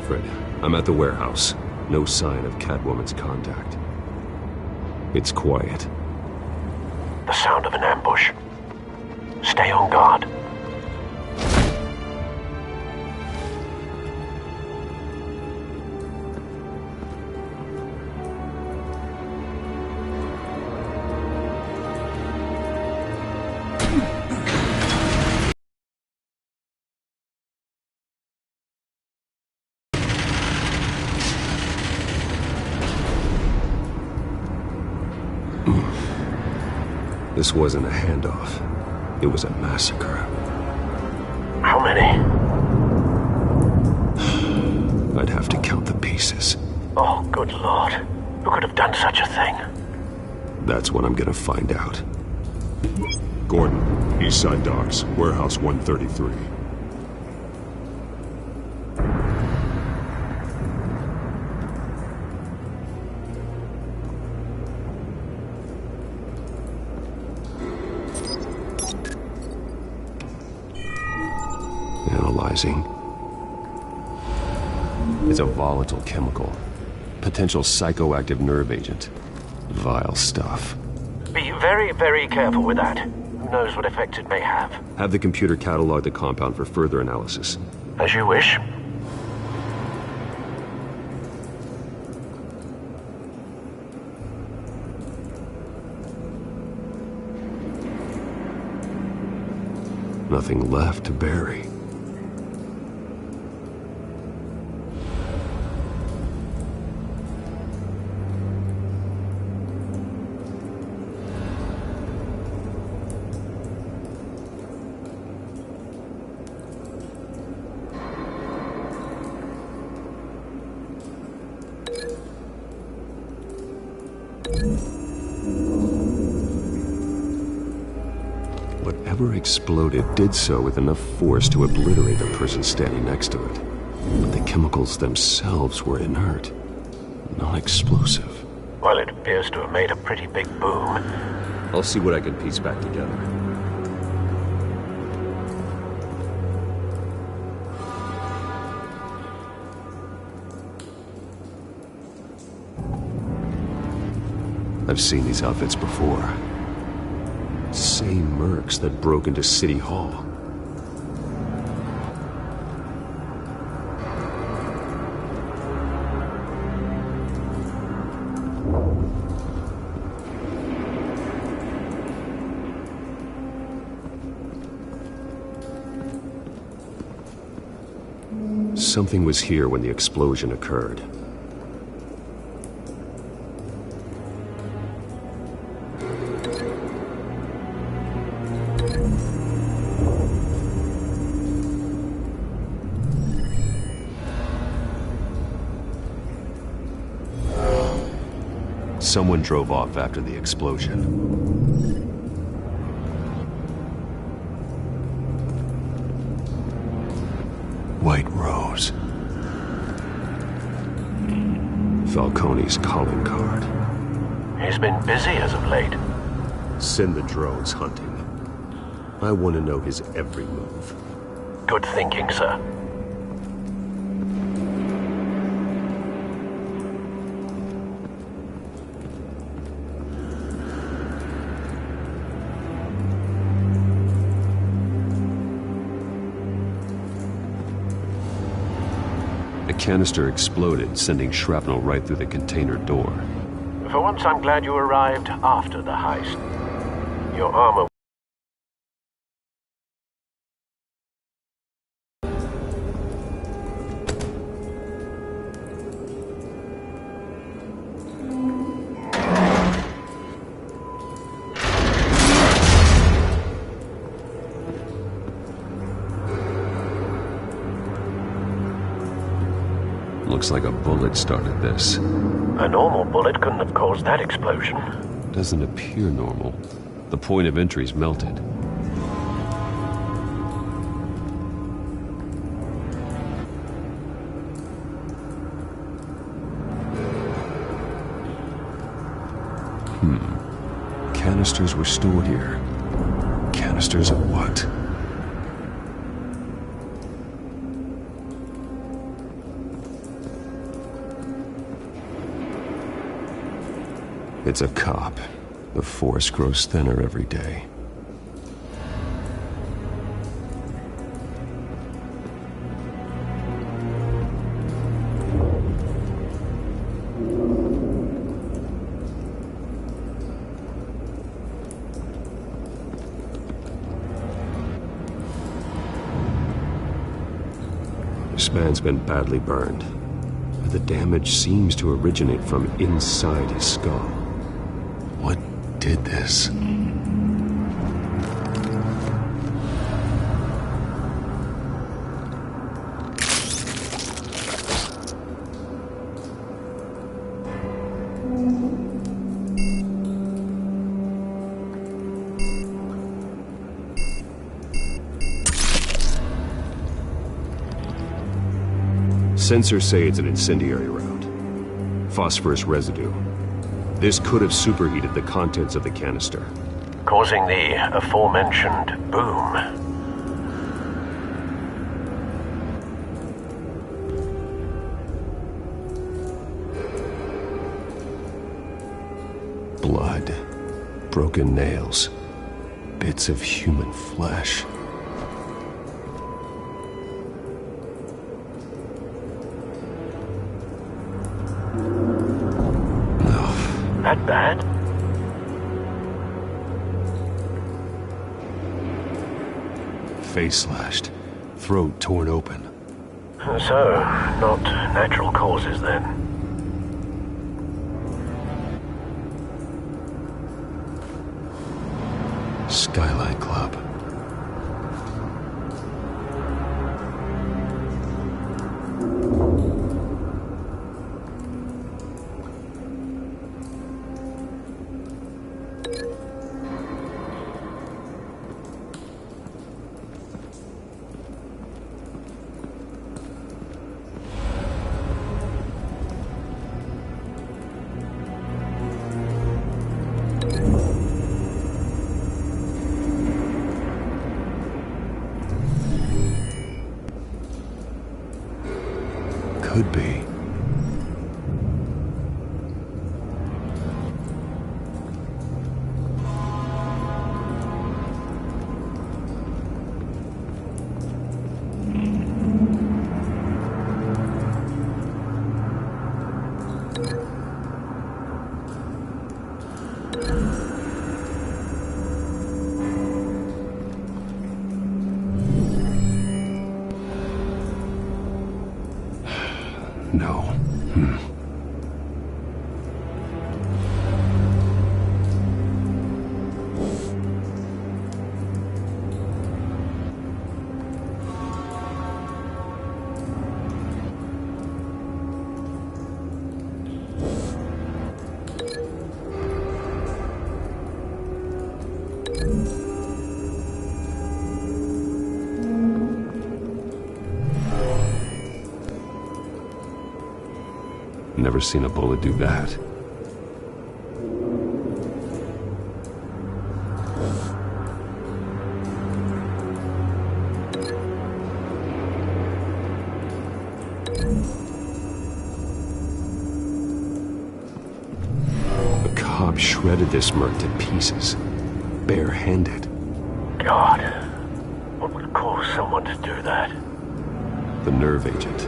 Alfred. I'm at the warehouse. No sign of Catwoman's contact. It's quiet. The sound of an ambush. Stay on guard. This wasn't a handoff. It was a massacre. How many? I'd have to count the pieces. Oh, good Lord. Who could have done such a thing? That's what I'm gonna find out. Gordon, Eastside Docks, Warehouse 133. Analyzing. It's a volatile chemical. Potential psychoactive nerve agent. Vile stuff. Be very, very careful with that. Who knows what effect it may have? Have the computer catalog the compound for further analysis. As you wish. Nothing left to bury. Whatever exploded did so with enough force to obliterate the person standing next to it. But the chemicals themselves were inert, not explosive. Well, it appears to have made a pretty big boom. I'll see what I can piece back together. I've seen these outfits before. Same mercs that broke into City Hall. Something was here when the explosion occurred. Someone drove off after the explosion. White Rose. Falcone's calling card. He's been busy as of late. Send the drones hunting. I want to know his every move. Good thinking, sir. A canister exploded, sending shrapnel right through the container door. For once, I'm glad you arrived after the heist. Your armor... Looks like a bullet started this. A normal bullet couldn't have caused that explosion. Doesn't appear normal. The point of entry's melted. Canisters were stored here. Canisters of what? It's a cop. The force grows thinner every day. This man's been badly burned, but the damage seems to originate from inside his skull. What did this? Sensors say it's an incendiary round. Phosphorus residue. This could have superheated the contents of the canister, causing the aforementioned boom. Blood, broken nails, bits of human flesh. That bad? Face slashed, throat torn open. So, not natural causes then. Skyline Club. Could be. No. Never seen a bullet do that. The cop shredded this merc to pieces, bare-handed. God, what would cause someone to do that? The nerve agent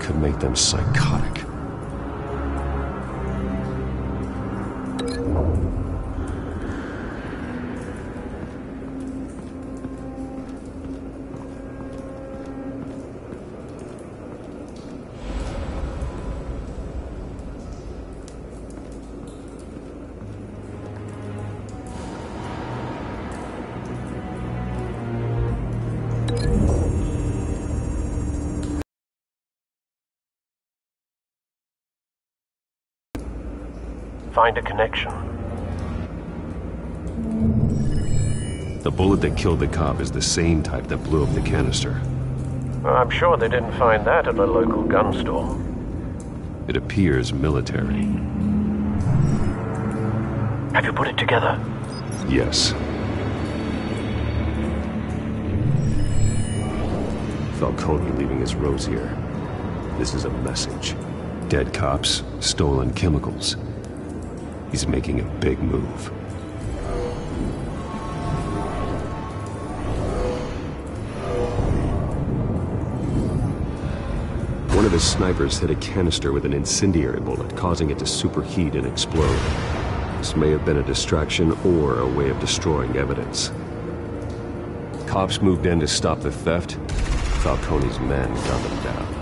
could make them psychotic. Find a connection. The bullet that killed the cop is the same type that blew up the canister. Well, I'm sure they didn't find that at a local gun store. It appears military. Have you put it together? Yes. Falcone leaving his rose here. This is a message. Dead cops, stolen chemicals. He's making a big move. One of his snipers hit a canister with an incendiary bullet, causing it to superheat and explode. This may have been a distraction or a way of destroying evidence. Cops moved in to stop the theft. Falcone's men got them down.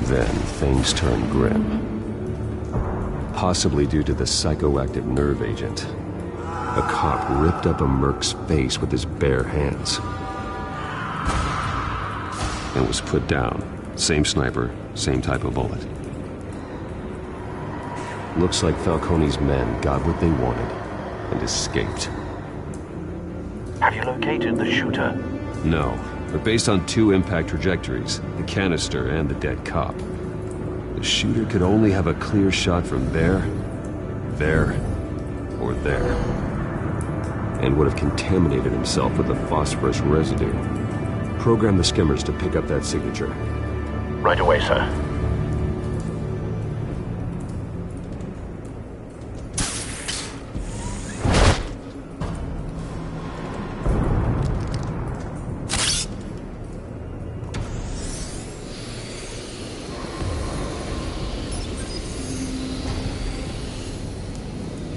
Then things turned grim. Possibly due to the psychoactive nerve agent. A cop ripped up a merc's face with his bare hands. And was put down. Same sniper, same type of bullet. Looks like Falcone's men got what they wanted and escaped. Have you located the shooter? No, but based on two impact trajectories, the canister and the dead cop, the shooter could only have a clear shot from there, or there, and would have contaminated himself with the phosphorus residue. Program the skimmers to pick up that signature. Right away, sir.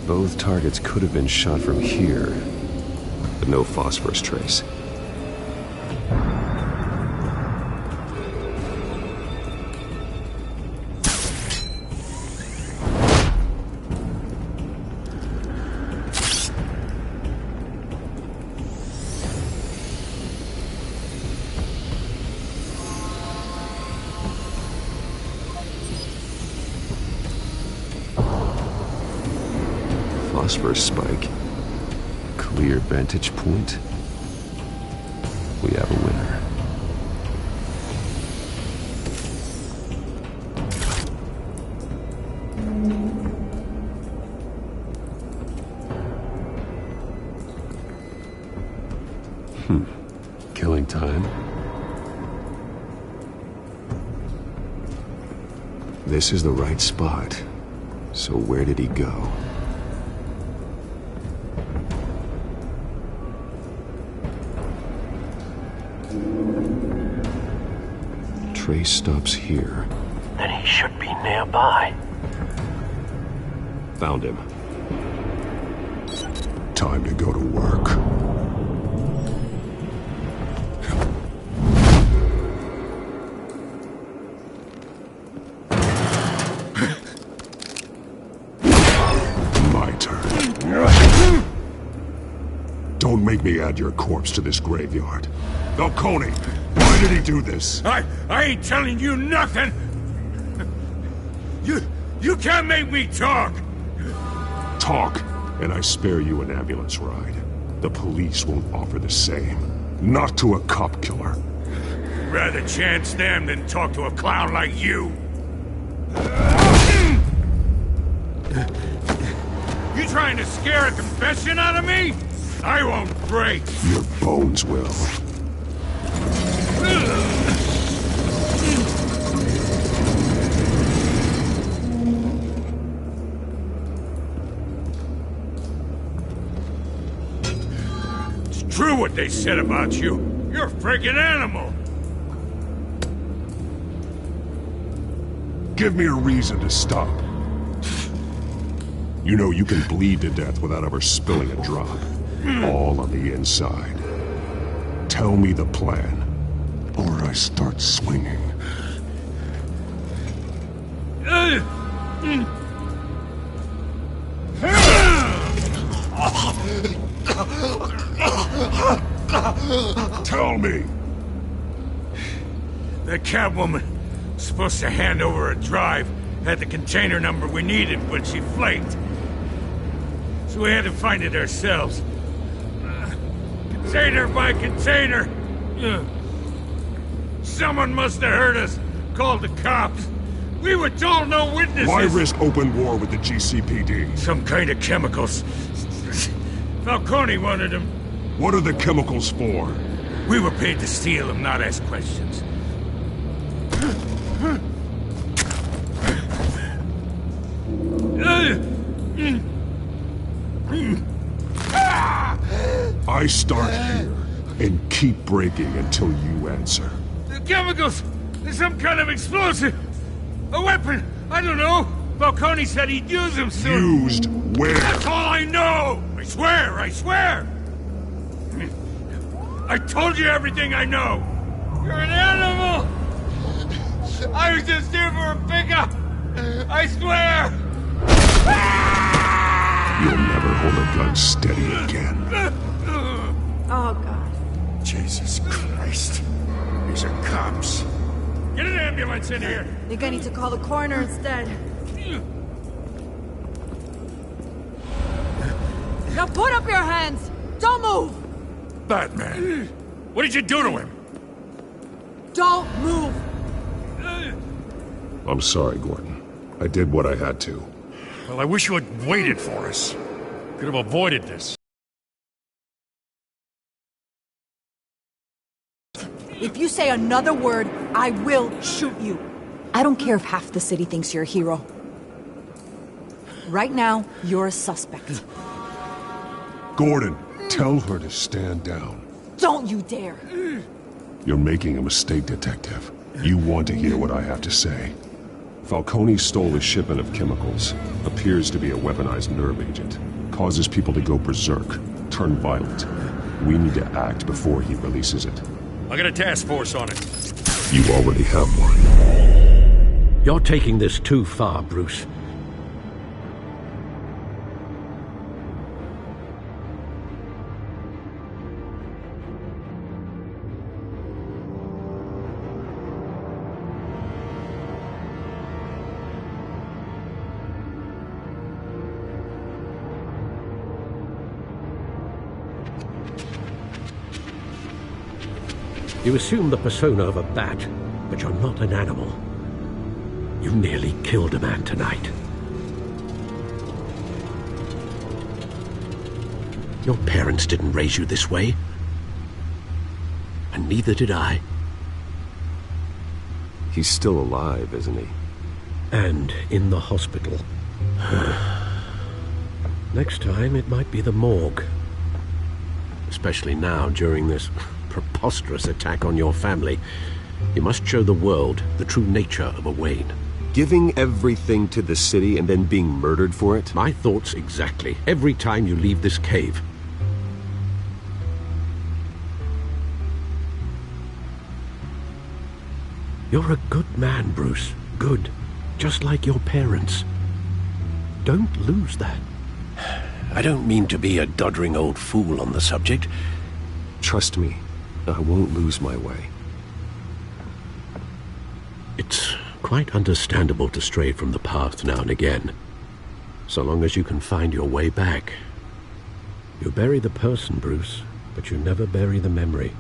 Both targets could have been shot from here, but no phosphorus trace. Phosphorus spike. Clear vantage point. We have a winner. Killing time. This is the right spot. So where did he go? Trace stops here. Then he should be nearby. Found him. Time to go to work. My turn. Don't make me add your corpse to this graveyard. Falcone! Why did he do this? I ain't telling you nothing! You can't make me talk! Talk, and I spare you an ambulance ride. The police won't offer the same. Not to a cop killer. Rather chance them than talk to a clown like you. You trying to scare a confession out of me? I won't break! Your bones will. It's true what they said about you. You're a freaking animal. Give me a reason to stop. You know you can bleed to death without ever spilling a drop. All on the inside. Tell me the plan, or I start swinging. Tell me! The Catwoman was supposed to hand over a drive, had the container number we needed, but she flaked. So we had to find it ourselves. Container by container! Someone must have heard us, called the cops. We were told no witnesses! Why risk open war with the GCPD? Some kind of chemicals. Falcone wanted them. What are the chemicals for? We were paid to steal them, not ask questions. I start here and keep breaking until you answer. The chemicals! There's some kind of explosive! A weapon! I don't know! Falcone said he'd use them soon! Used where? That's all I know! I swear! I swear! I told you everything I know! You're an animal! I was just here for a pickup! I swear! You'll never hold a gun steady again. Oh, God. Jesus Christ. These are cops. Get an ambulance in here! I think I need to call the coroner instead. Now put up your hands! Don't move! Batman! What did you do to him? Don't move! I'm sorry, Gordon. I did what I had to. Well, I wish you had waited for us. Could have avoided this. If you say another word, I will shoot you. I don't care if half the city thinks you're a hero. Right now, you're a suspect. Gordon, tell her to stand down. Don't you dare! You're making a mistake, Detective. You want to hear what I have to say. Falcone stole a shipment of chemicals. Appears to be a weaponized nerve agent. Causes people to go berserk, turn violent. We need to act before he releases it. I got a task force on it. You already have one. You're taking this too far, Bruce. You assume the persona of a bat, but you're not an animal. You nearly killed a man tonight. Your parents didn't raise you this way. And neither did I. He's still alive, isn't he? And in the hospital. Next time, it might be the morgue. Especially now, during this preposterous attack on your family. You must show the world the true nature of a Wayne. Giving everything to the city and then being murdered for it? My thoughts exactly. Every time you leave this cave. You're a good man, Bruce. Good. Just like your parents. Don't lose that. I don't mean to be a doddering old fool on the subject. Trust me, I won't lose my way. It's quite understandable to stray from the path now and again, so long as you can find your way back. You bury the person, Bruce, but you never bury the memory.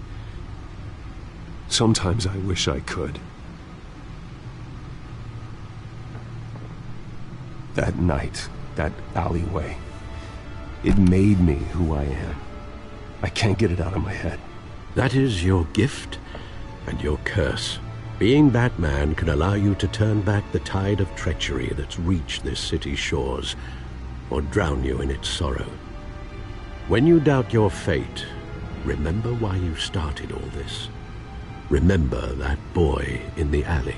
Sometimes I wish I could. That night, that alleyway, it made me who I am. I can't get it out of my head. That is your gift and your curse. Being Batman can allow you to turn back the tide of treachery that's reached this city's shores, or drown you in its sorrow. When you doubt your fate, remember why you started all this. Remember that boy in the alley.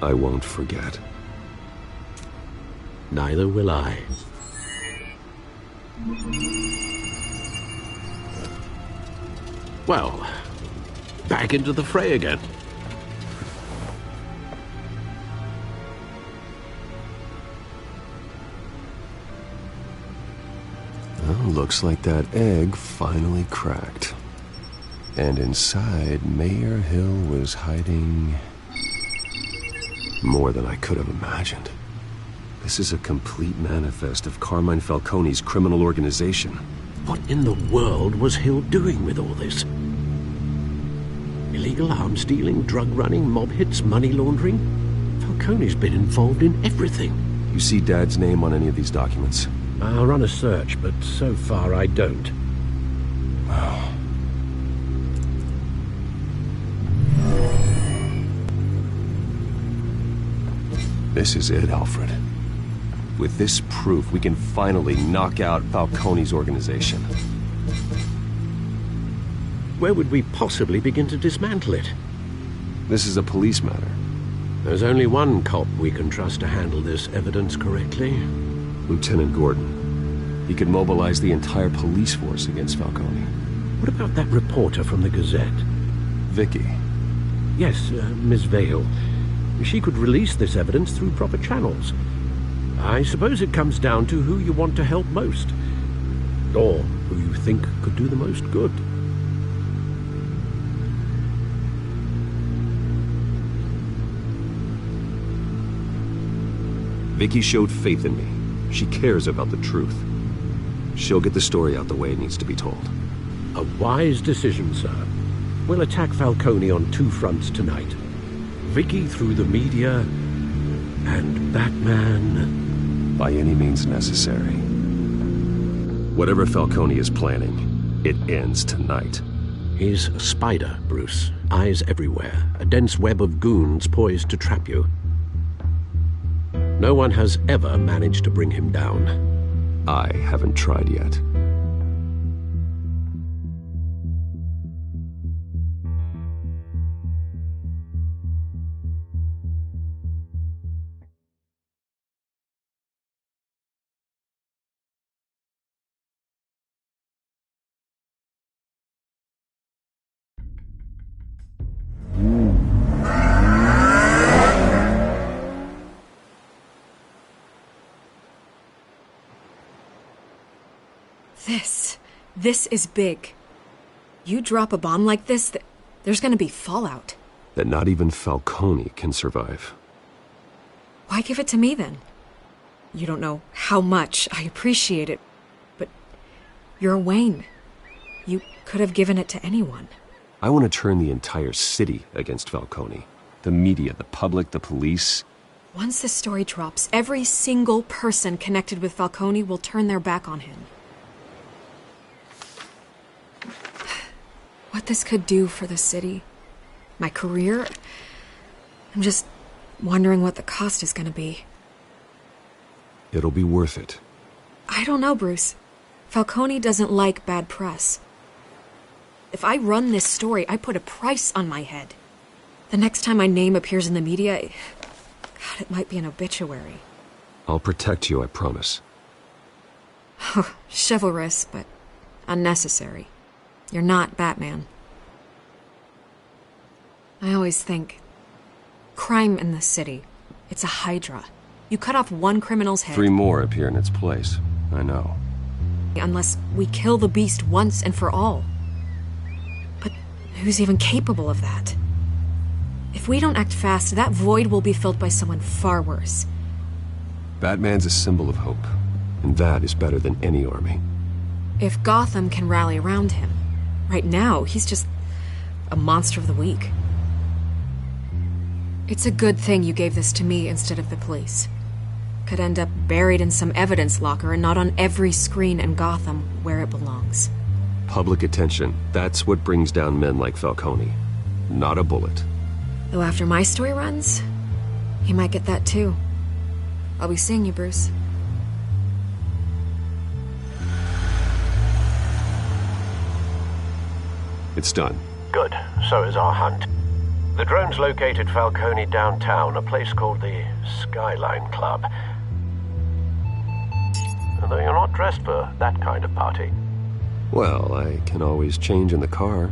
I won't forget. Neither will I. Well, back into the fray again. Well, looks like that egg finally cracked. And inside, Mayor Hill was hiding more than I could have imagined. This is a complete manifest of Carmine Falcone's criminal organization. What in the world was Hill doing with all this? Illegal arms dealing, drug running, mob hits, money laundering? Falcone's been involved in everything. You see Dad's name on any of these documents? I'll run a search, but so far I don't. Wow. This is it, Alfred. With this proof, we can finally knock out Falcone's organization. Where would we possibly begin to dismantle it? This is a police matter. There's only one cop we can trust to handle this evidence correctly. Lieutenant Gordon. He could mobilize the entire police force against Falcone. What about that reporter from the Gazette? Vicky. Yes, Miss Vale. She could release this evidence through proper channels. I suppose it comes down to who you want to help most. Or who you think could do the most good. Vicky showed faith in me. She cares about the truth. She'll get the story out the way it needs to be told. A wise decision, sir. We'll attack Falcone on two fronts tonight. Vicky through the media, and Batman... by any means necessary. Whatever Falcone is planning, it ends tonight. He's a spider, Bruce. Eyes everywhere. A dense web of goons poised to trap you. No one has ever managed to bring him down. I haven't tried yet. This is big. You drop a bomb like this, there's gonna be fallout. That not even Falcone can survive. Why give it to me then? You don't know how much I appreciate it, but you're Wayne. You could have given it to anyone. I want to turn the entire city against Falcone. The media, the public, the police. Once this story drops, every single person connected with Falcone will turn their back on him. What this could do for the city, my career, I'm just wondering what the cost is gonna be. It'll be worth it. I don't know, Bruce. Falcone doesn't like bad press. If I run this story, I put a price on my head. The next time my name appears in the media, God, it might be an obituary. I'll protect you, I promise. Chivalrous, but unnecessary. You're not Batman. I always think, crime in the city, it's a hydra. You cut off one criminal's head... 3 more appear in its place. I know. Unless we kill the beast once and for all. But who's even capable of that? If we don't act fast, that void will be filled by someone far worse. Batman's a symbol of hope, and that is better than any army. If Gotham can rally around him, right now he's just a monster of the week. It's a good thing you gave this to me instead of the police. Could end up buried in some evidence locker and not on every screen in Gotham where it belongs. Public attention, that's what brings down men like Falcone. Not a bullet. Though after my story runs, he might get that too. I'll be seeing you, Bruce. It's done. Good. So is our hunt. The drones located Falcone downtown, a place called the Skyline Club. Although you're not dressed for that kind of party. Well, I can always change in the car.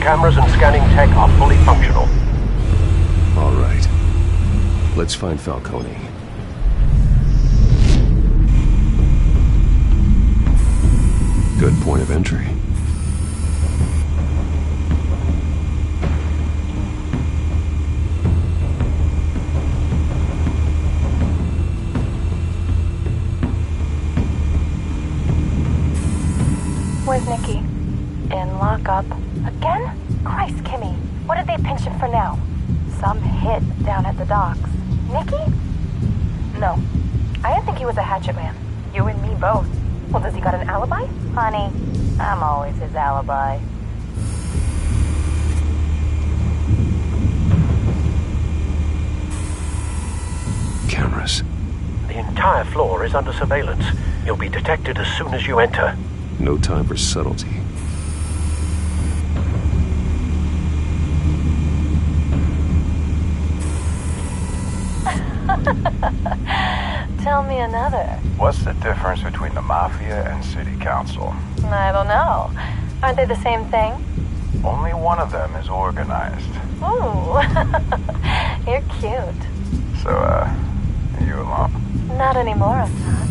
cameras and scanning tech are fully functional. All right. Let's find Falcone. Good point of entry. Where's Nikki? In lockup. Again? Christ, Kimmy. What did they pinch him for now? Some hit down at the docks. Nikki? No. I didn't think he was a hatchet man. You and me both. Well, does he got an alibi? Honey, I'm always his alibi. Cameras. The entire floor is under surveillance. You'll be detected as soon as you enter. No time for subtlety. Tell me another. What's the difference between the Mafia and City Council? I don't know. Aren't they the same thing? Only one of them is organized. Ooh. You're cute. So, are you alone? Not anymore, I'm not.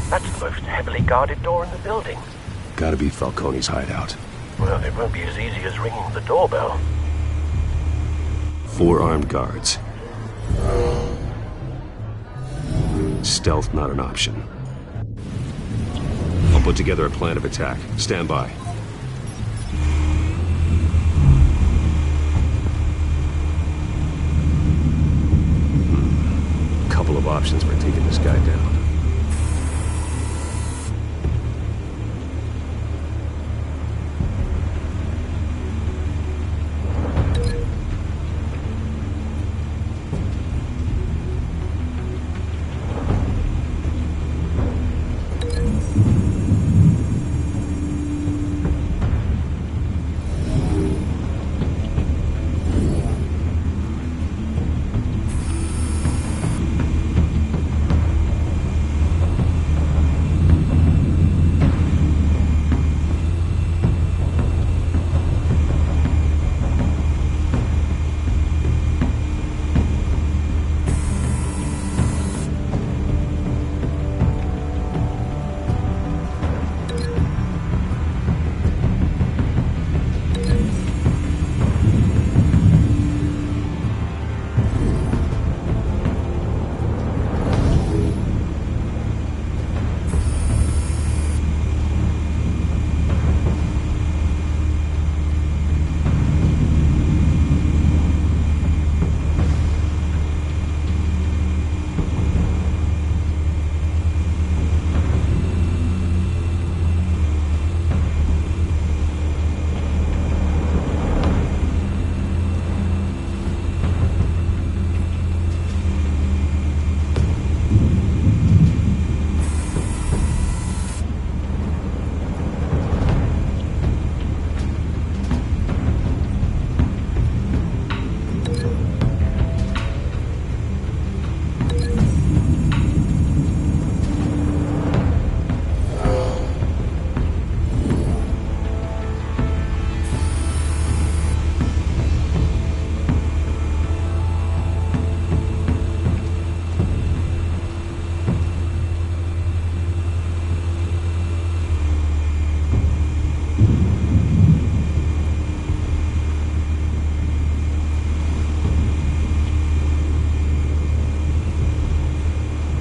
That's the most heavily guarded door in the building. Gotta be Falcone's hideout. Well, it won't be as easy as ringing the doorbell. 4 armed guards. Stealth not an option. I'll put together a plan of attack. Stand by. Couple of options for taking this guy down.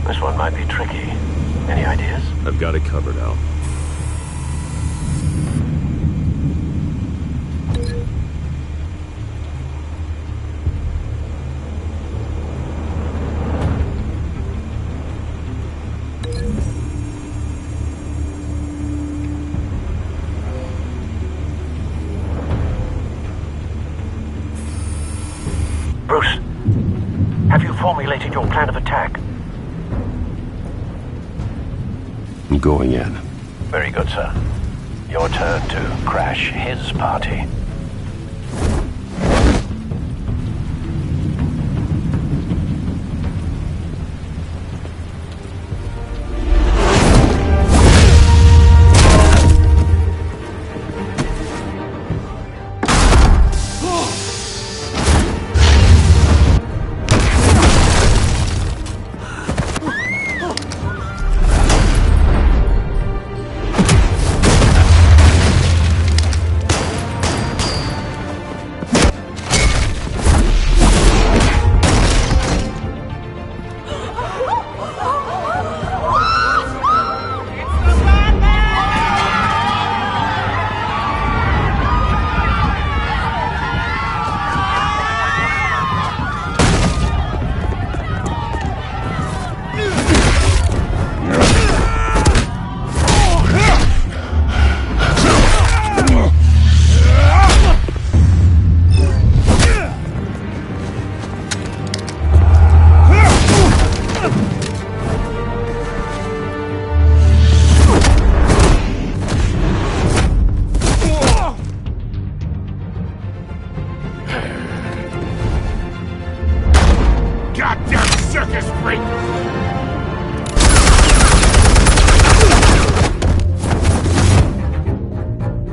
This one might be tricky. Any ideas? I've got it covered, Al. Bruce, have you formulated your plan of attack? I'm going in. Very good, sir. Your turn to crash his party.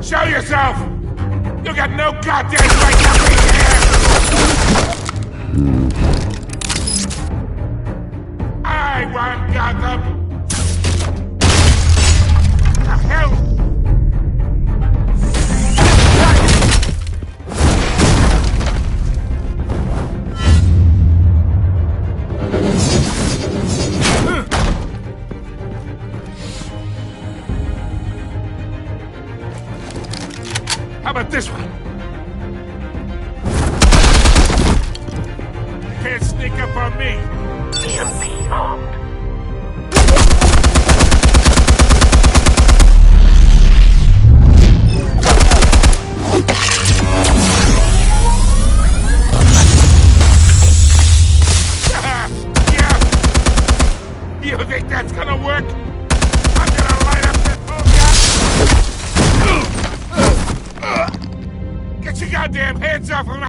Show yourself! You got no goddamn right to be here! I want Gotham! The hell? How about this one? You can't sneak up on me. EMP armed. Yeah. You think that's gonna work? I'm gonna light up this whole Get your goddamn hands off of me!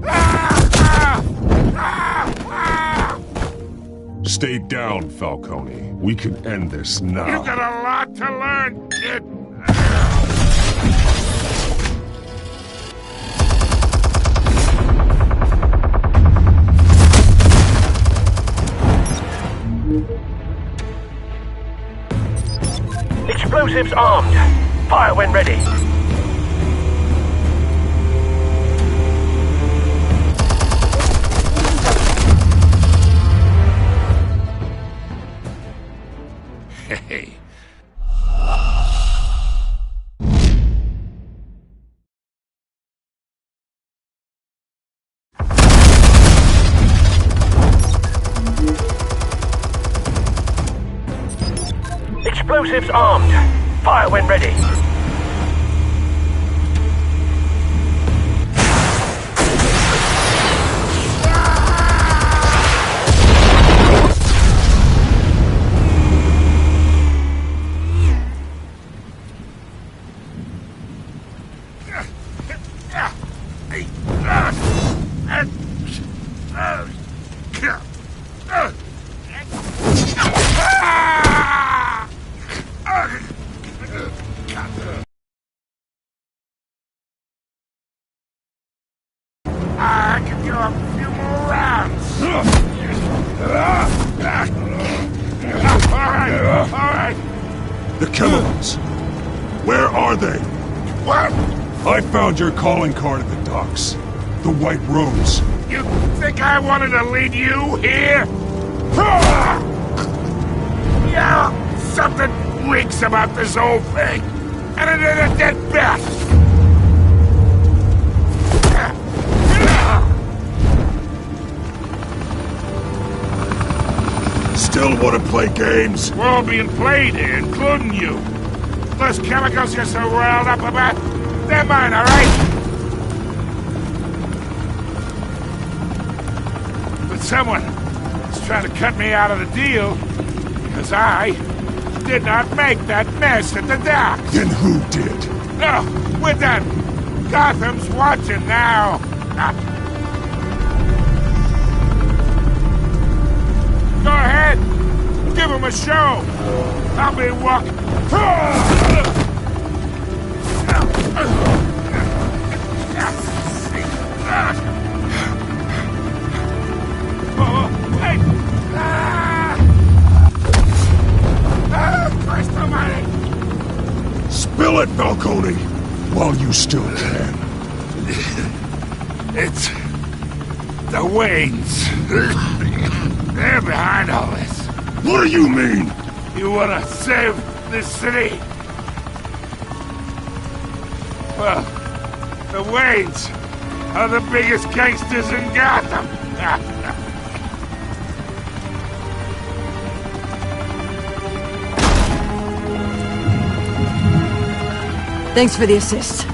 Stay down, Falcone. We can end this now. You got a lot to learn, kid. Explosives armed. Fire when ready. Hey. Explosives armed. Fire when ready. I can go a few more rounds. All right. The chemicals. Where are they? What? I found your calling card at the docks. The White Rose. You think I wanted to lead you here? Yeah, something reeks about this whole thing. And it is a dead bat. Still want to play games? We're all being played here, including you. Those chemicals you're so riled up about, they're mine, all right? But someone is trying to cut me out of the deal because I did not make that mess at the docks. Then who did? No, with that! Gotham's watching now! Go ahead! Give him a show! I'll be walking... Christ almighty! Spill it, Falcone, while you still can. It's... the Waynes. They're behind all this. What do you mean? You wanna save this city? Well, the Waynes are the biggest gangsters in Gotham. Thanks for the assist.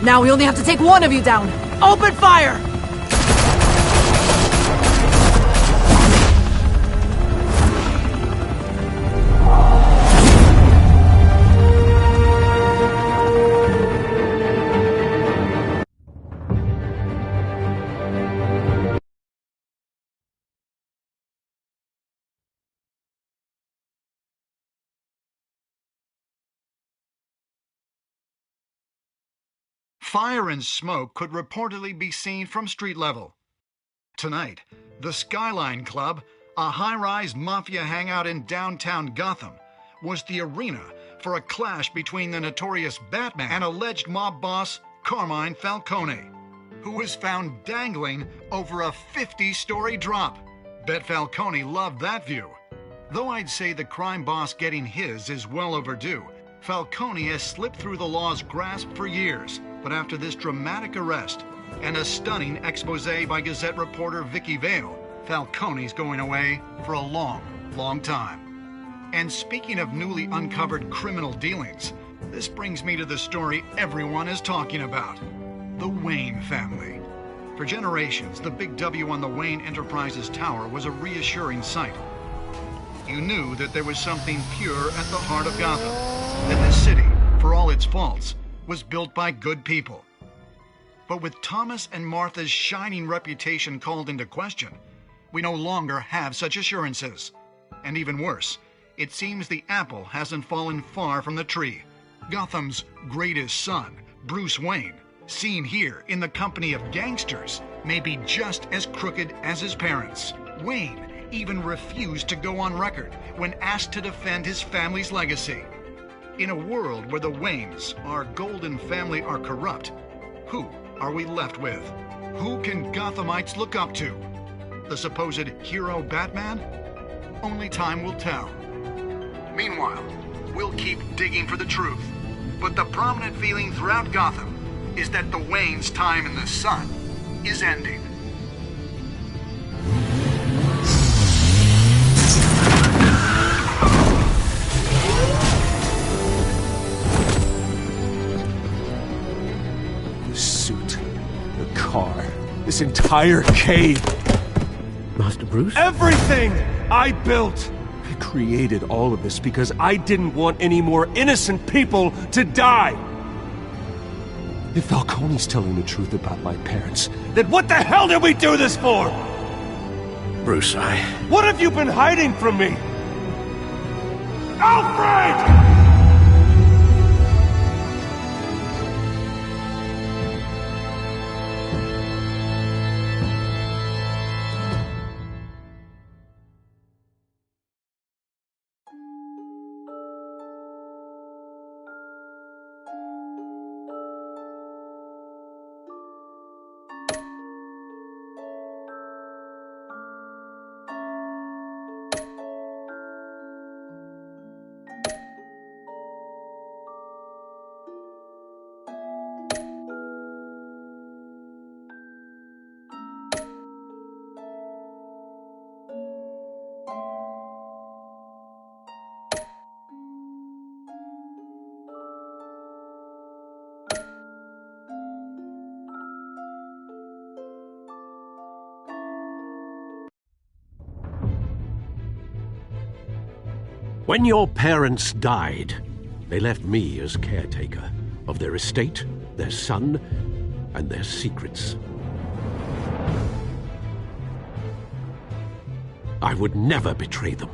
Now we only have to take one of you down. Open fire! Fire and smoke could reportedly be seen from street level. Tonight, the Skyline Club, a high-rise mafia hangout in downtown Gotham, was the arena for a clash between the notorious Batman and alleged mob boss Carmine Falcone, who was found dangling over a 50-story drop. Bet Falcone loved that view. Though I'd say the crime boss getting his is well overdue, Falcone has slipped through the law's grasp for years. But after this dramatic arrest and a stunning expose by Gazette reporter Vicky Vale, Falcone's going away for a long, long time. And speaking of newly uncovered criminal dealings, this brings me to the story everyone is talking about: the Wayne family. For generations, the big W on the Wayne Enterprises tower was a reassuring sight. You knew that there was something pure at the heart of Gotham, that this city, for all its faults, was built by good people. But with Thomas and Martha's shining reputation called into question, we no longer have such assurances. And even worse, it seems the apple hasn't fallen far from the tree. Gotham's greatest son, Bruce Wayne, seen here in the company of gangsters, may be just as crooked as his parents. Wayne even refused to go on record when asked to defend his family's legacy. In a world where the Waynes, our golden family, are corrupt, who are we left with? Who can Gothamites look up to? The supposed hero Batman? Only time will tell. Meanwhile, we'll keep digging for the truth. But the prominent feeling throughout Gotham is that the Waynes' time in the sun is ending. Car. This entire cave. Master Bruce? Everything I built. I created all of this because I didn't want any more innocent people to die. If Falcone's telling the truth about my parents, then what the hell did we do this for? Bruce, What have you been hiding from me? Alfred! When your parents died, They left me as caretaker of their estate, their son, and their secrets. I would never betray them.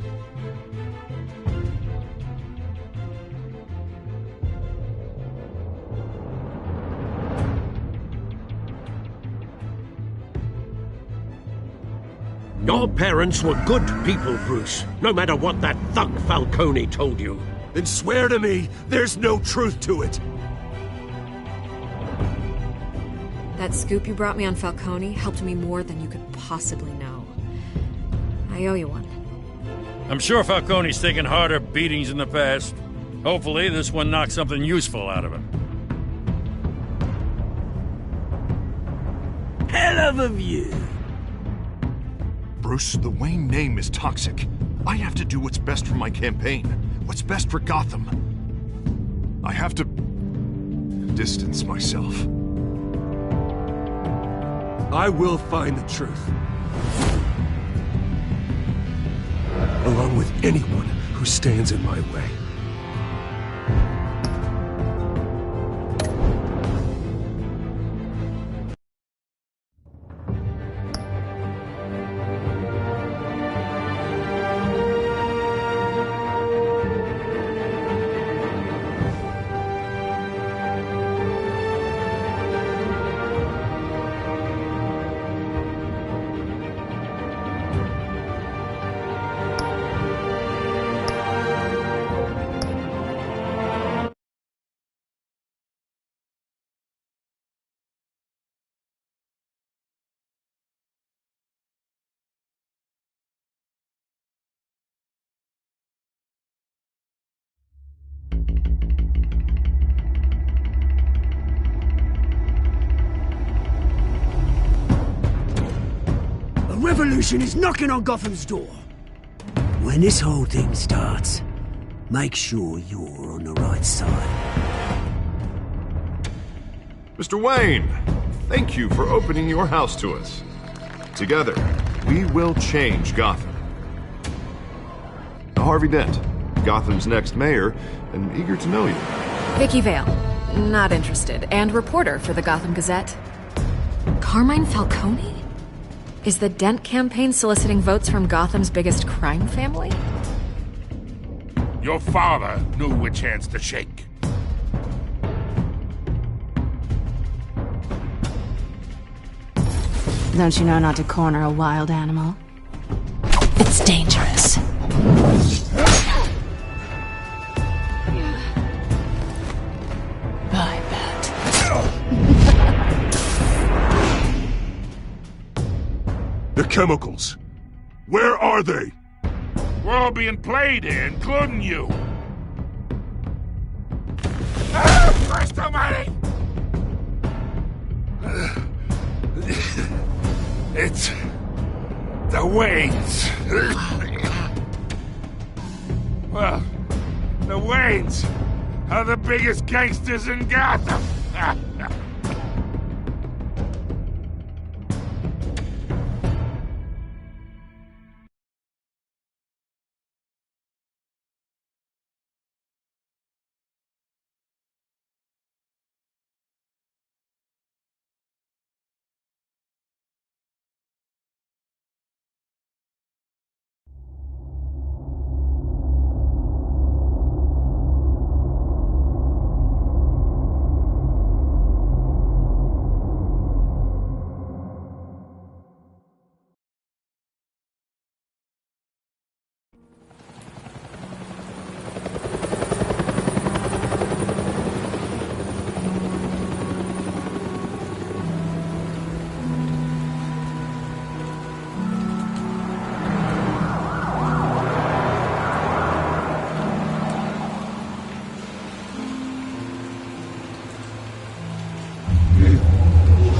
Your parents were good people, Bruce, no matter what that thug Falcone told you. Then swear to me there's no truth to it. That scoop you brought me on Falcone helped me more than you could possibly know. I owe you one. I'm sure Falcone's taken harder beatings in the past. Hopefully, this one knocks something useful out of him. Hell of a view. Bruce, the Wayne name is toxic. I have to do what's best for my campaign. What's best for Gotham. I have to distance myself. I will find the truth. Along with anyone who stands in my way. Revolution is knocking on Gotham's door. When this whole thing starts, make sure you're on the right side. Mr. Wayne, thank you for opening your house to us. Together, we will change Gotham. Harvey Dent, Gotham's next mayor, and eager to know you. Vicky Vale, not interested, and reporter for the Gotham Gazette. Carmine Falcone? Is the Dent campaign soliciting votes from Gotham's biggest crime family? Your father knew which hands to shake. Don't you know not to corner a wild animal? It's dangerous. I bet. The chemicals. Where are they? We're all being played here, including you. Christ almighty! It's the Waynes. Well, the Waynes are the biggest gangsters in Gotham.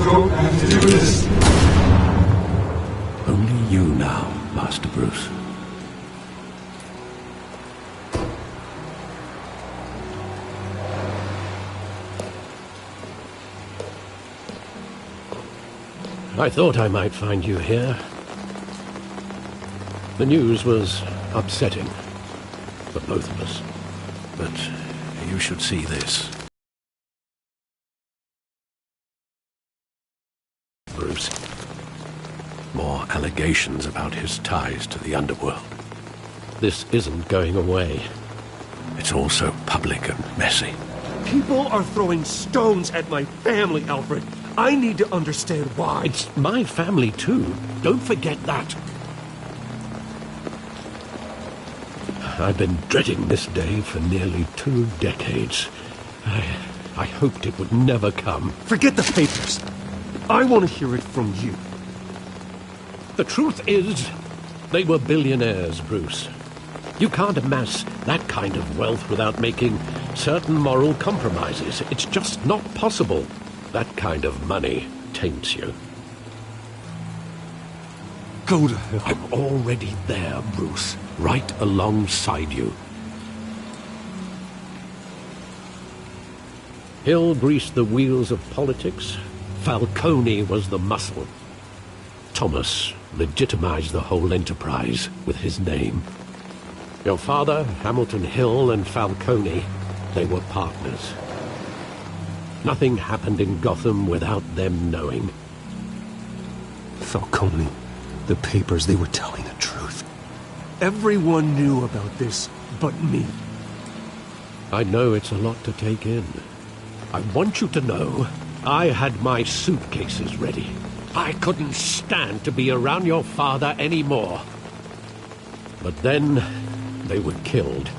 Don't have to do this. Only you now, Master Bruce. I thought I might find you here. The news was upsetting for both of us, but you should see this. Bruce. More allegations about his ties to the underworld. This isn't going away. It's all so public and messy. People are throwing stones at my family, Alfred. I need to understand why. It's my family, too. Don't forget that. I've been dreading this day for nearly 2 decades. I hoped it would never come. Forget the papers. I want to hear it from you. The truth is, they were billionaires, Bruce. You can't amass that kind of wealth without making certain moral compromises. It's just not possible. That kind of money taints you. Go to hell. I'm already there, Bruce. Right alongside you. Hill greased the wheels of politics. Falcone was the muscle. Thomas legitimized the whole enterprise with his name. Your father, Hamilton Hill, and Falcone, they were partners. Nothing happened in Gotham without them knowing. Falcone, the papers, they were telling the truth. Everyone knew about this but me. I know it's a lot to take in. I want you to know I had my suitcases ready. I couldn't stand to be around your father anymore. But then they were killed,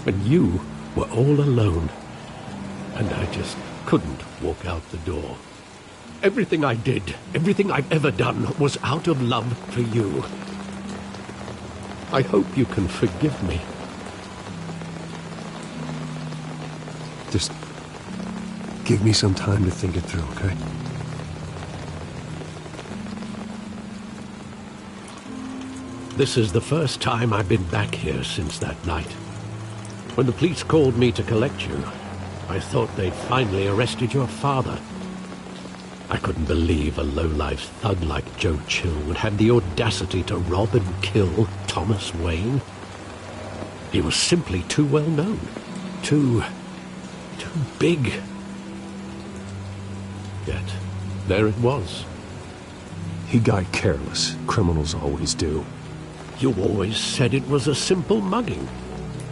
and you were all alone. And I just couldn't walk out the door. Everything I did, everything I've ever done, was out of love for you. I hope you can forgive me. Just give me some time to think it through, okay? This is the first time I've been back here since that night. When the police called me to collect you, I thought they'd finally arrested your father. I couldn't believe a low-life thug like Joe Chill would have the audacity to rob and kill Thomas Wayne. He was simply too well known. Too big. Yet, there it was. He got careless. Criminals always do. You always said it was a simple mugging.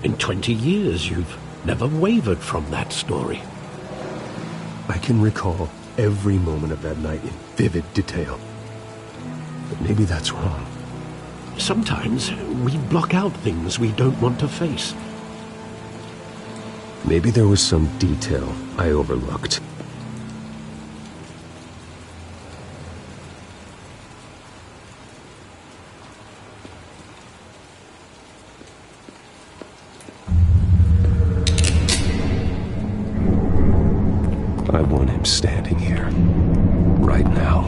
In 20 years, you've never wavered from that story. I can recall every moment of that night in vivid detail. But maybe that's wrong. Sometimes we block out things we don't want to face. Maybe there was some detail I overlooked. I want him standing here, right now.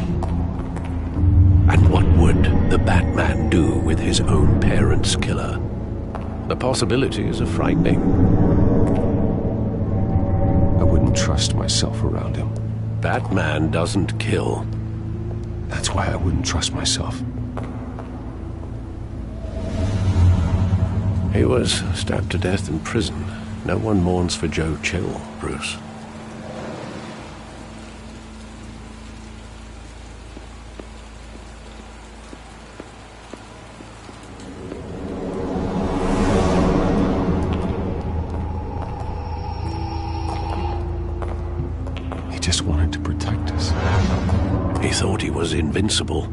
And what would the Batman do with his own parents' killer? The possibilities are frightening. I wouldn't trust myself around him. Batman doesn't kill. That's why I wouldn't trust myself. He was stabbed to death in prison. No one mourns for Joe Chill, Bruce. Just wanted to protect us. He thought he was invincible.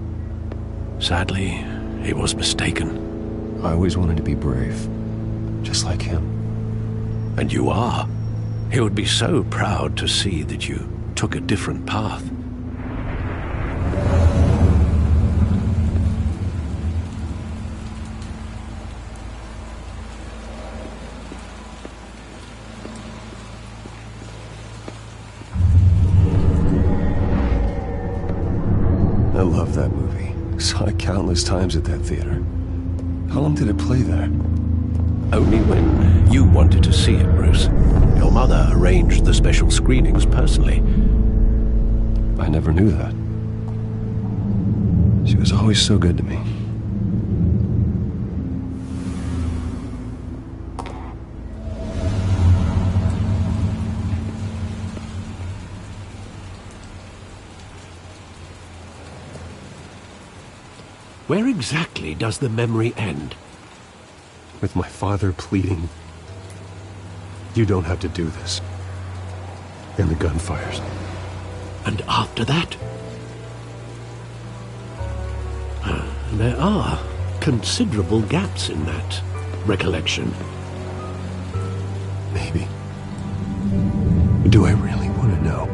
Sadly, he was mistaken. I always wanted to be brave, just like him. And you are. He would be so proud to see that you took a different path. I love that movie. Saw it countless times at that theater. How long did it play there? Only when you wanted to see it, Bruce. Your mother arranged the special screenings personally. I never knew that. She was always so good to me. Where exactly does the memory end? With my father pleading, "You don't have to do this." And the gunfires. And after that? There are considerable gaps in that recollection. Maybe. Do I really want to know?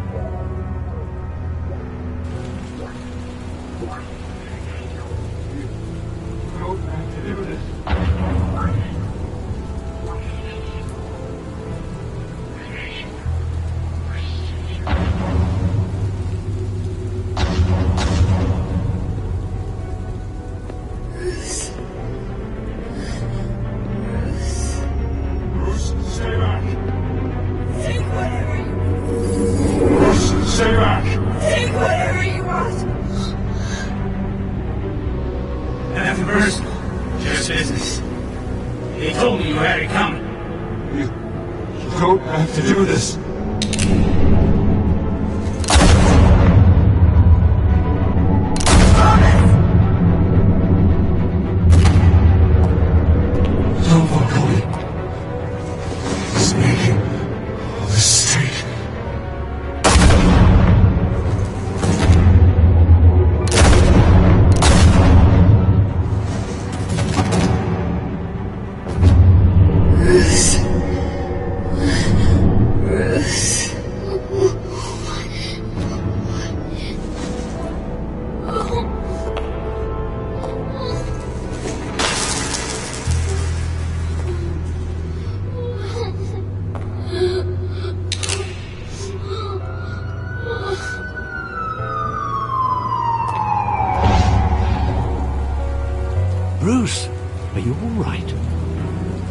Bruce, are you all right?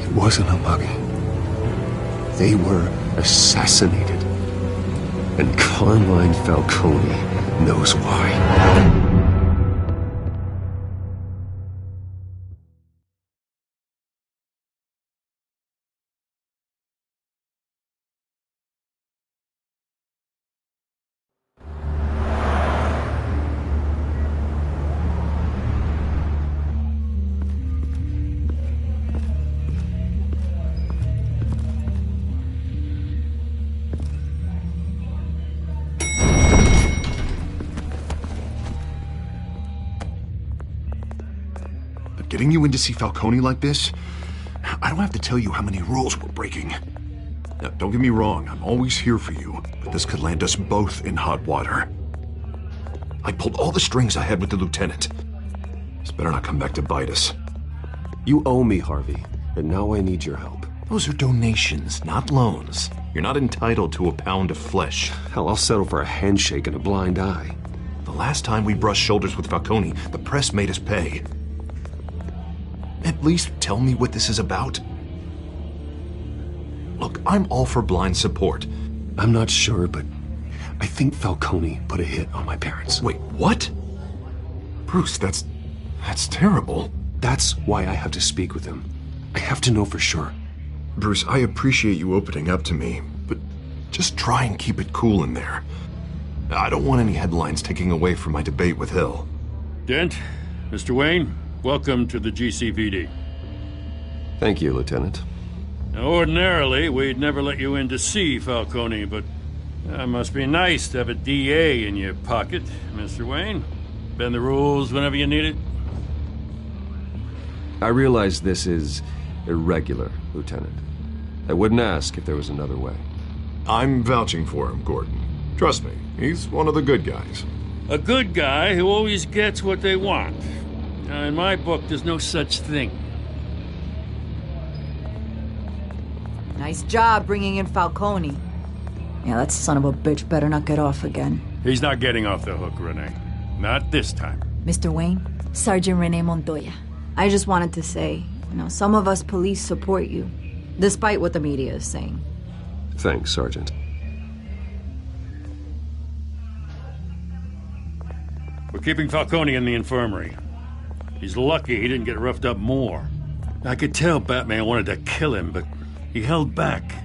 It wasn't a mugging. They were assassinated. And Carmine Falcone knows why. Getting you in to see Falcone like this? I don't have to tell you how many rules we're breaking. Now, don't get me wrong, I'm always here for you, but this could land us both in hot water. I pulled all the strings I had with the lieutenant. This better not come back to bite us. You owe me, Harvey, and now I need your help. Those are donations, not loans. You're not entitled to a pound of flesh. Hell, I'll settle for a handshake and a blind eye. The last time we brushed shoulders with Falcone, the press made us pay. At least tell me what this is about. Look, I'm all for blind support. I'm not sure, but I think Falcone put a hit on my parents. Wait, what? Bruce, that's terrible. That's why I have to speak with him. I have to know for sure. Bruce, I appreciate you opening up to me, but just try and keep it cool in there. I don't want any headlines taking away from my debate with Hill. Dent, Mr. Wayne, welcome to the GCPD. Thank you, Lieutenant. Now, ordinarily, we'd never let you in to see Falcone, but it must be nice to have a DA in your pocket, Mr. Wayne. Bend the rules whenever you need it. I realize this is irregular, Lieutenant. I wouldn't ask if there was another way. I'm vouching for him, Gordon. Trust me, he's one of the good guys. A good guy who always gets what they want. Now, in my book, there's no such thing. Nice job bringing in Falcone. Yeah, that son of a bitch better not get off again. He's not getting off the hook, Renee. Not this time. Mr. Wayne, Sergeant Renee Montoya. I just wanted to say, some of us police support you, despite what the media is saying. Thanks, Sergeant. We're keeping Falcone in the infirmary. He's lucky he didn't get roughed up more. I could tell Batman wanted to kill him, but he held back.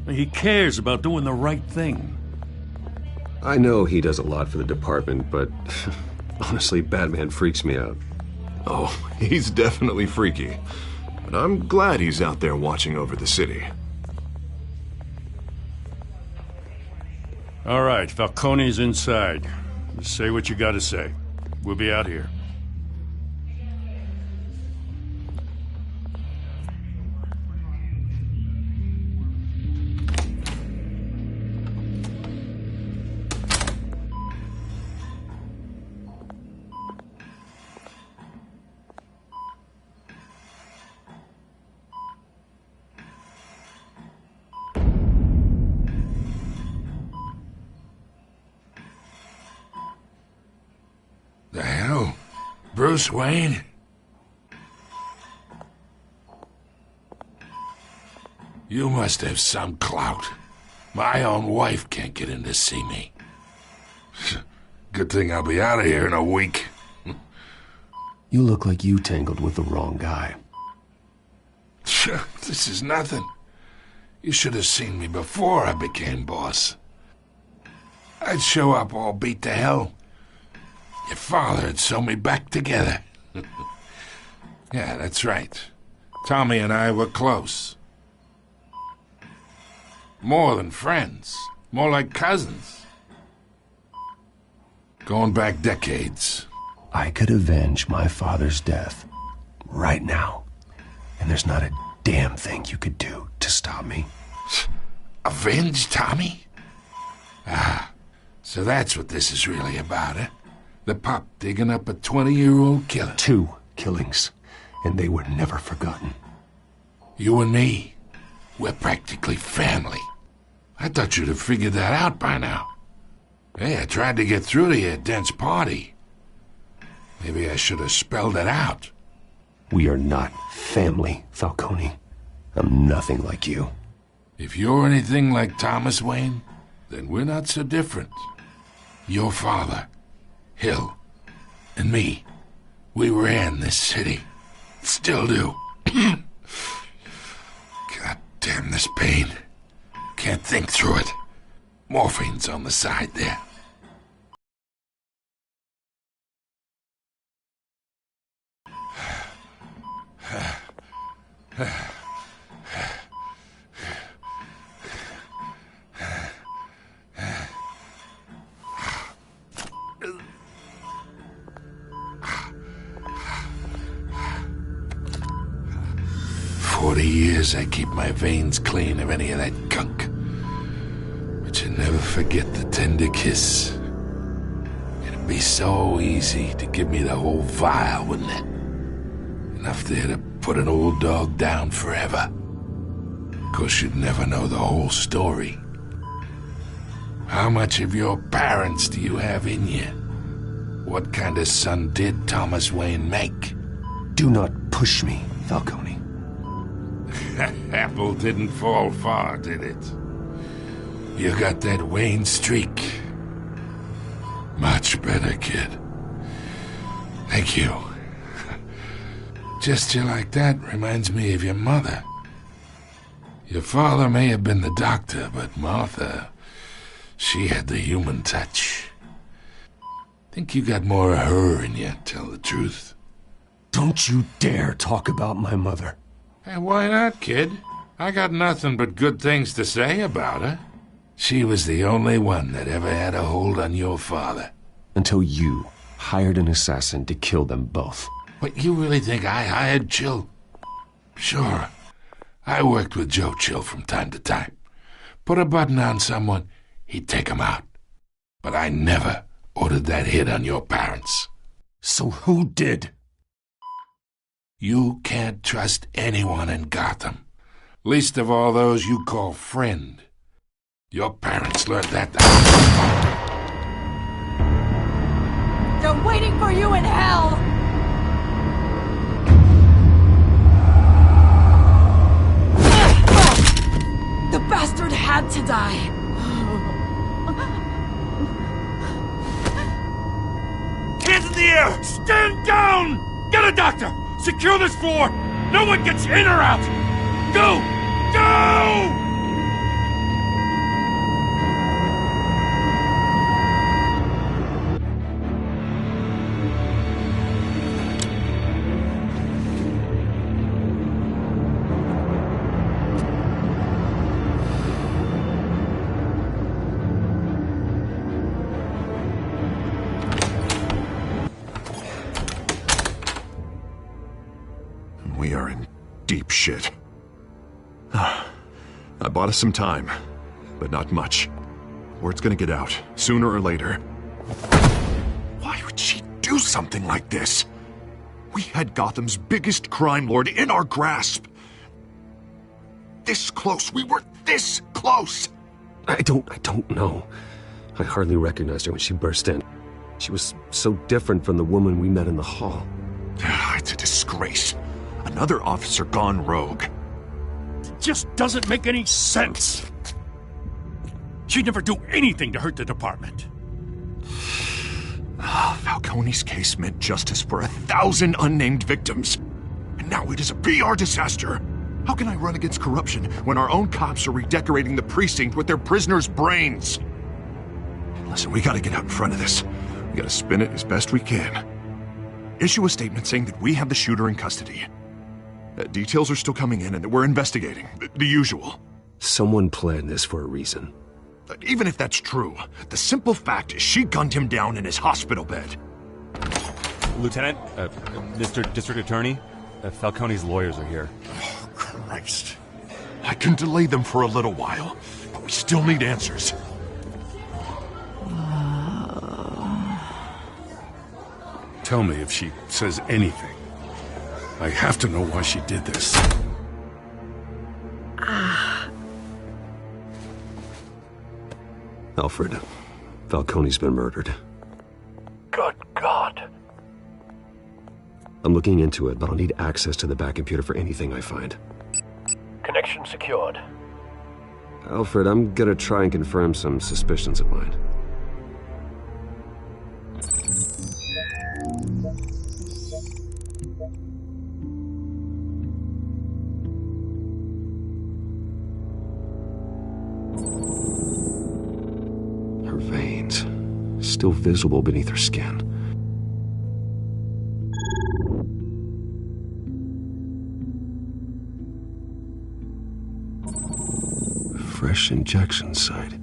He cares about doing the right thing. I know he does a lot for the department, but honestly, Batman freaks me out. Oh, he's definitely freaky. But I'm glad he's out there watching over the city. All right, Falcone's inside. Just say what you gotta say. We'll be out here. The hell? Bruce Wayne? You must have some clout. My own wife can't get in to see me. Good thing I'll be out of here in a week. You look like you tangled with the wrong guy. This is nothing. You should have seen me before I became boss. I'd show up all beat to hell. Your father had sewn me back together. Yeah, that's right. Tommy and I were close. More than friends. More like cousins. Going back decades. I could avenge my father's death right now. And there's not a damn thing you could do to stop me. Avenge Tommy? Ah, so that's what this is really about, eh? The pup digging up a 20-year-old killer. 2 killings, and they were never forgotten. You and me, we're practically family. I thought you'd have figured that out by now. Hey, I tried to get through to your dense party. Maybe I should have spelled it out. We are not family, Falcone. I'm nothing like you. If you're anything like Thomas Wayne, then we're not so different. Your father, Hill, and me, we ran this city. Still do. God damn this pain. Can't think through it. Morphine's on the side there. Years I keep my veins clean of any of that gunk. But you never forget the tender kiss. It'd be so easy to give me the whole vial, wouldn't it? Enough there to put an old dog down forever. 'Course you'd never know the whole story. How much of your parents do you have in you? What kind of son did Thomas Wayne make? Do not push me, Falcone. Apple didn't fall far, did it? You got that Wayne streak. Much better, kid. Thank you. Gesture like that reminds me of your mother. Your father may have been the doctor, but Martha, she had the human touch. Think you got more of her in you, tell the truth. Don't you dare talk about my mother. Hey, why not, kid? I got nothing but good things to say about her. She was the only one that ever had a hold on your father. Until you hired an assassin to kill them both. What, you really think I hired Chill? Sure. I worked with Joe Chill from time to time. Put a button on someone, he'd take him out. But I never ordered that hit on your parents. So who did? You can't trust anyone in Gotham. Least of all those you call friend. Your parents learned that. They're waiting for you in hell! The bastard had to die. Hands in the air! Stand down! Get a doctor! Secure this floor! No one gets in or out! Go! Go! We are in deep shit. I bought us some time, but not much. Word's gonna get out, sooner or later. Why would she do something like this? We had Gotham's biggest crime lord in our grasp. This close. We were this close. I don't know. I hardly recognized her when she burst in. She was so different from the woman we met in the hall. It's a disgrace. Another officer gone rogue. It just doesn't make any sense. She'd never do anything to hurt the department. Falcone's case meant justice for 1,000 unnamed victims. And now it is a PR disaster. How can I run against corruption when our own cops are redecorating the precinct with their prisoners' brains? Listen, we gotta get out in front of this. We gotta spin it as best we can. Issue a statement saying that we have the shooter in custody. Details are still coming in and that we're investigating. The usual. Someone planned this for a reason. Even if that's true, the simple fact is she gunned him down in his hospital bed. Lieutenant, Mr. District Attorney, Falcone's lawyers are here. Oh, Christ. I can delay them for a little while, but we still need answers. Tell me if she says anything. I have to know why she did this. Alfred, Falcone's been murdered. Good God. I'm looking into it, but I'll need access to the back computer for anything I find. Connection secured. Alfred, I'm gonna try and confirm some suspicions of mine. Her veins, still visible beneath her skin. Fresh injection site.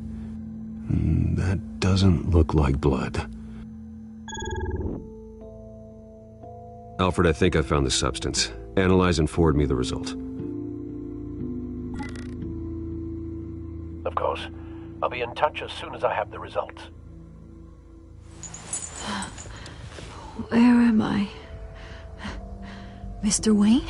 That doesn't look like blood. Alfred, I think I found the substance. Analyze and forward me the result. Of course. I'll be in touch as soon as I have the results. Where am I? Mr. Wayne?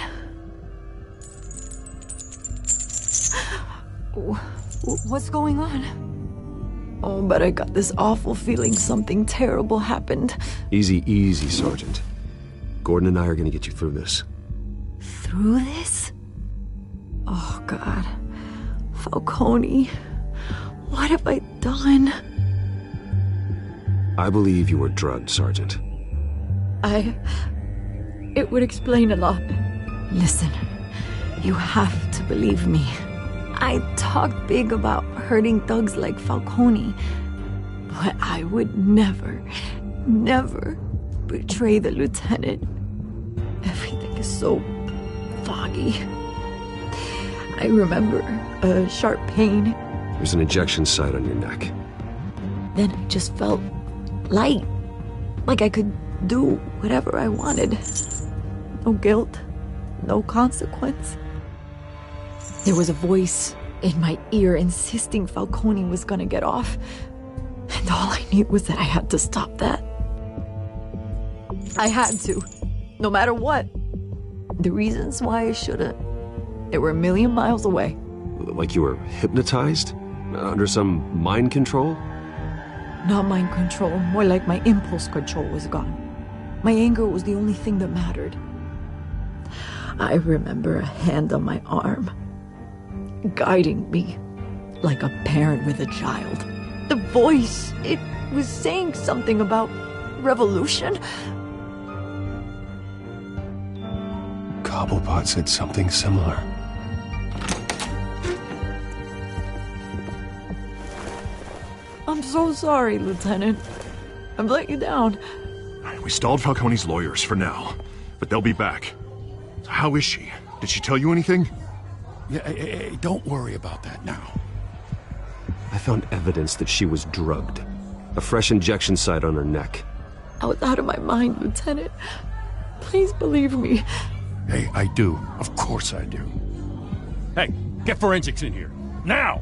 What's going on? Oh, but I got this awful feeling something terrible happened. Easy, easy, Sergeant. Gordon and I are gonna get you through this. Through this? Oh, God. Falcone. What have I done? I believe you were drugged, Sergeant. It would explain a lot. Listen, you have to believe me. I talked big about hurting thugs like Falcone, but I would never betray the lieutenant. Everything is so foggy. I remember a sharp pain. There's an injection site on your neck. Then I just felt light, like I could do whatever I wanted. No guilt, no consequence. There was a voice in my ear insisting Falcone was gonna get off, and all I knew was that I had to stop that. I had to, no matter what. The reasons why I shouldn't, they were a million miles away. Like you were hypnotized? Under some mind control? Not mind control, more like my impulse control was gone. My anger was the only thing that mattered. I remember a hand on my arm, guiding me like a parent with a child. The voice, it was saying something about revolution. Cobblepot said something similar. I'm so sorry, Lieutenant. I've let you down. We stalled Falcone's lawyers for now, but they'll be back. So how is she? Did she tell you anything? Yeah, hey, don't worry about that now. I found evidence that she was drugged. A fresh injection site on her neck. I was out of my mind, Lieutenant. Please believe me. Hey, I do. Of course I do. Hey, get forensics in here. Now!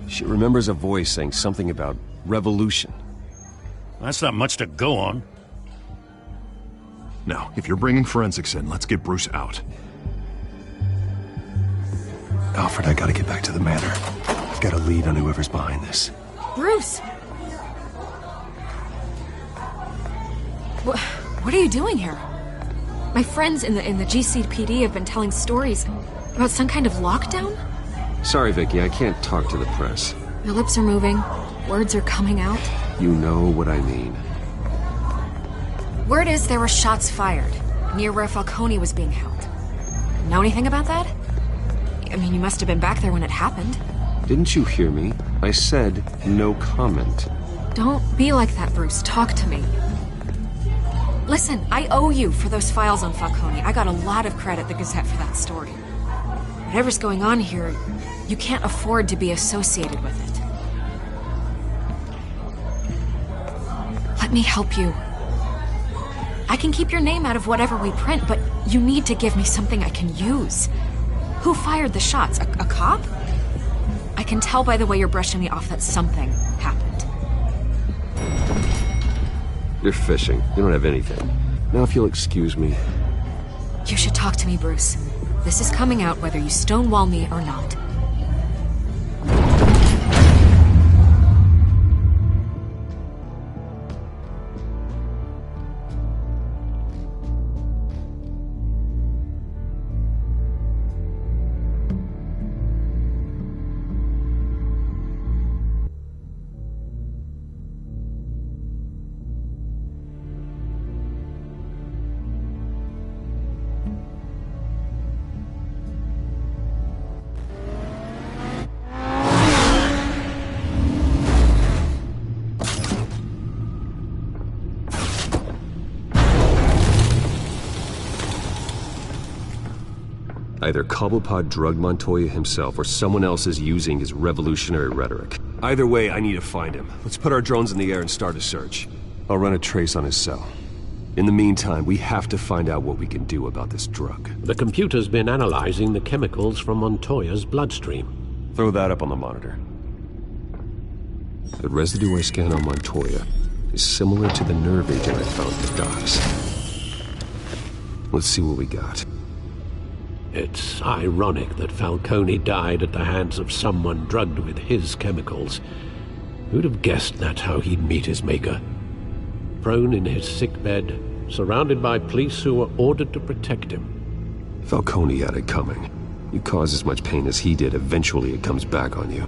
She remembers a voice saying something about revolution. That's not much to go on. Now, if you're bringing forensics in, let's get Bruce out. Alfred, I gotta get back to the manor. I've got a lead on whoever's behind this. Bruce! What are you doing here? My friends in the GCPD have been telling stories about some kind of lockdown? Sorry, Vicky, I can't talk to the press. Your lips are moving. Words are coming out. You know what I mean. Word is there were shots fired near where Falcone was being held. Know anything about that? I mean, you must have been back there when it happened. Didn't you hear me? I said no comment. Don't be like that, Bruce. Talk to me. Listen, I owe you for those files on Falcone. I got a lot of credit at the Gazette for that story. Whatever's going on here, you can't afford to be associated with it. Let me help you. I can keep your name out of whatever we print, but you need to give me something I can use. Who fired the shots? A cop? I can tell by the way you're brushing me off that something happened. You're fishing. You don't have anything. Now, if you'll excuse me. You should talk to me, Bruce. This is coming out whether you stonewall me or not. Either Cobblepot drugged Montoya himself or someone else is using his revolutionary rhetoric. Either way, I need to find him. Let's put our drones in the air and start a search. I'll run a trace on his cell. In the meantime, we have to find out what we can do about this drug. The computer's been analyzing the chemicals from Montoya's bloodstream. Throw that up on the monitor. The residue I scan on Montoya is similar to the nerve agent I found in the docks. Let's see what we got. It's ironic that Falcone died at the hands of someone drugged with his chemicals. Who'd have guessed that's how he'd meet his maker? Prone in his sickbed, surrounded by police who were ordered to protect him. Falcone had it coming. You cause as much pain as he did, eventually it comes back on you.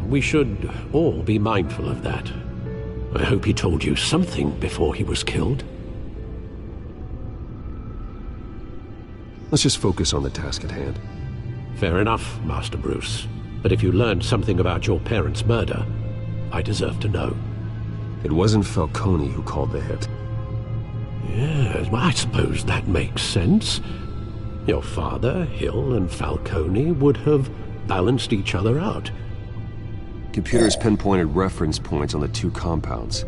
We should all be mindful of that. I hope he told you something before he was killed. Let's just focus on the task at hand. Fair enough, Master Bruce. But if you learned something about your parents' murder, I deserve to know. It wasn't Falcone who called the hit. Yes, well, I suppose that makes sense. Your father, Hill, and Falcone would have balanced each other out. Computers pinpointed reference points on the two compounds.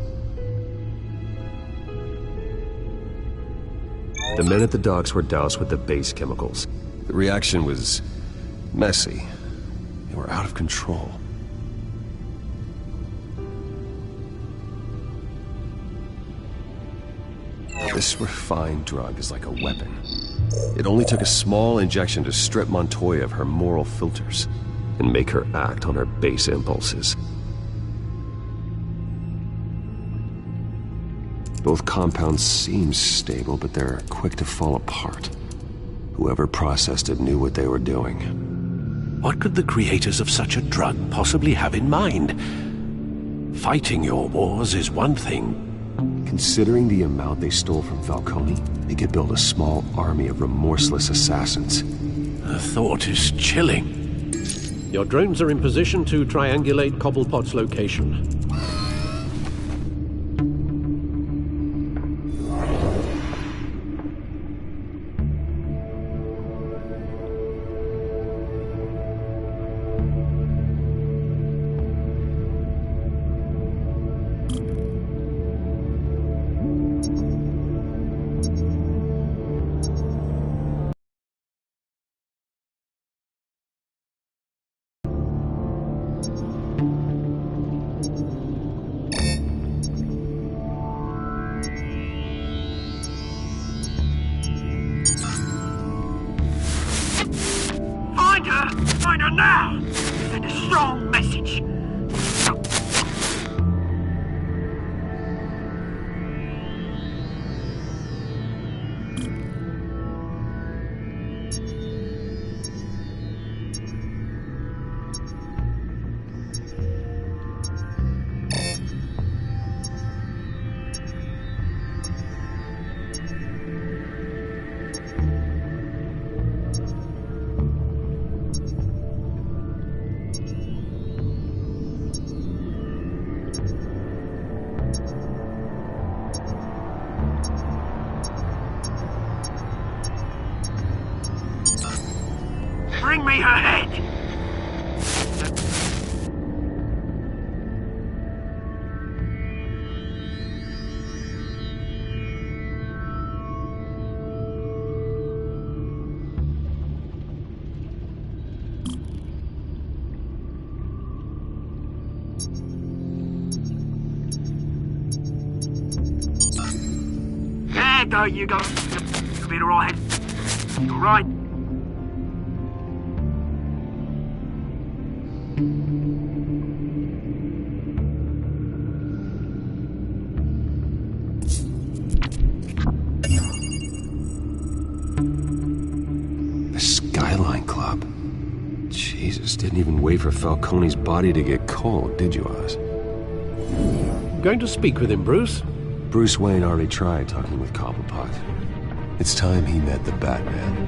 The men at the docks were doused with the base chemicals. The reaction was messy. They were out of control. This refined drug is like a weapon. It only took a small injection to strip Montoya of her moral filters and make her act on her base impulses. Both compounds seem stable, but they're quick to fall apart. Whoever processed it knew what they were doing. What could the creators of such a drug possibly have in mind? Fighting your wars is one thing. Considering the amount they stole from Falcone, they could build a small army of remorseless assassins. The thought is chilling. Your drones are in position to triangulate Cobblepot's location. Find her! Find her now! Send a strong message! Bring me her head! There, though, you go. You'll be alright. Alright. Jesus, didn't even wait for Falcone's body to get cold, did you, Oz? Going to speak with him, Bruce? Bruce Wayne already tried talking with Cobblepot. It's time he met the Batman.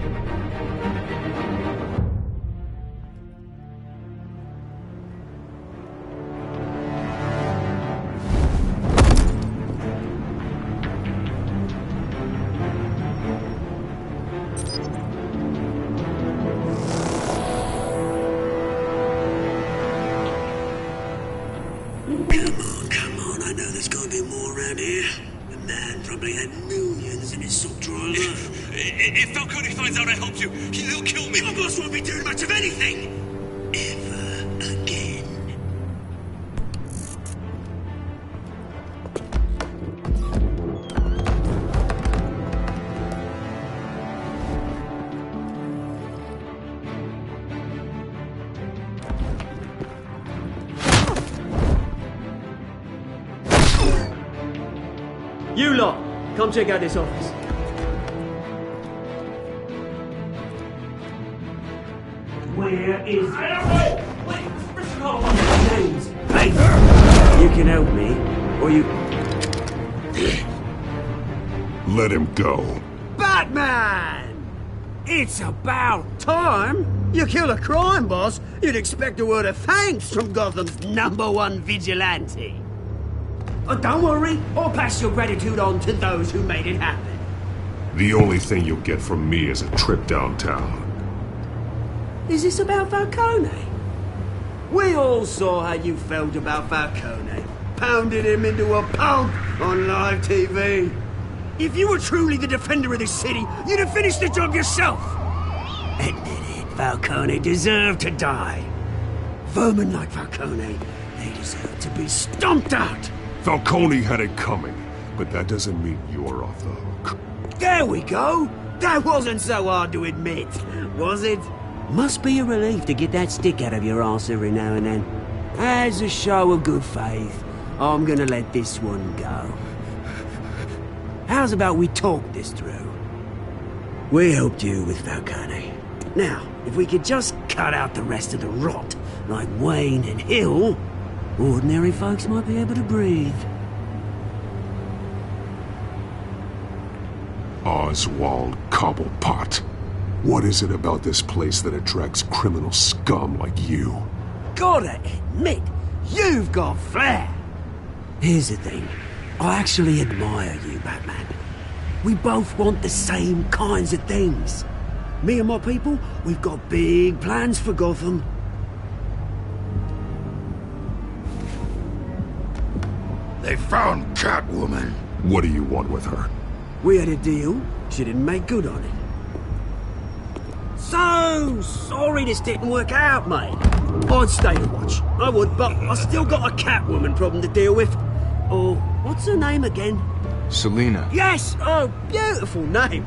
If Falcone finds out I helped you, he'll kill me. Your boss won't be doing much of anything. Ever again. You lot, come check out this office. Where is James? Hey, you can help me, or you... Let him go. Batman! It's about time! You kill a crime boss, you'd expect a word of thanks from Gotham's #1 vigilante. Oh, don't worry, I'll pass your gratitude on to those who made it happen. The only thing you'll get from me is a trip downtown. Is this about Falcone? We all saw how you felt about Falcone. Pounded him into a pulp on live TV. If you were truly the defender of this city, you'd have finished the job yourself. Admit it, Falcone deserved to die. Vermin like Falcone, they deserve to be stomped out. Falcone had it coming, but that doesn't mean you're off the hook. There we go. That wasn't so hard to admit, was it? Must be a relief to get that stick out of your arse every now and then. As a show of good faith, I'm gonna let this one go. How's about we talk this through? We helped you with Falcone. Now, if we could just cut out the rest of the rot, like Wayne and Hill, ordinary folks might be able to breathe. Oswald Cobblepot. What is it about this place that attracts criminal scum like you? Gotta admit, you've got flair. Here's the thing. I actually admire you, Batman. We both want the same kinds of things. Me and my people, we've got big plans for Gotham. They found Catwoman. What do you want with her? We had a deal. She didn't make good on it. So sorry this didn't work out, mate. I'd stay to watch. I would, but I still got a Catwoman problem to deal with. Oh, what's her name again? Selina. Yes! Oh, beautiful name.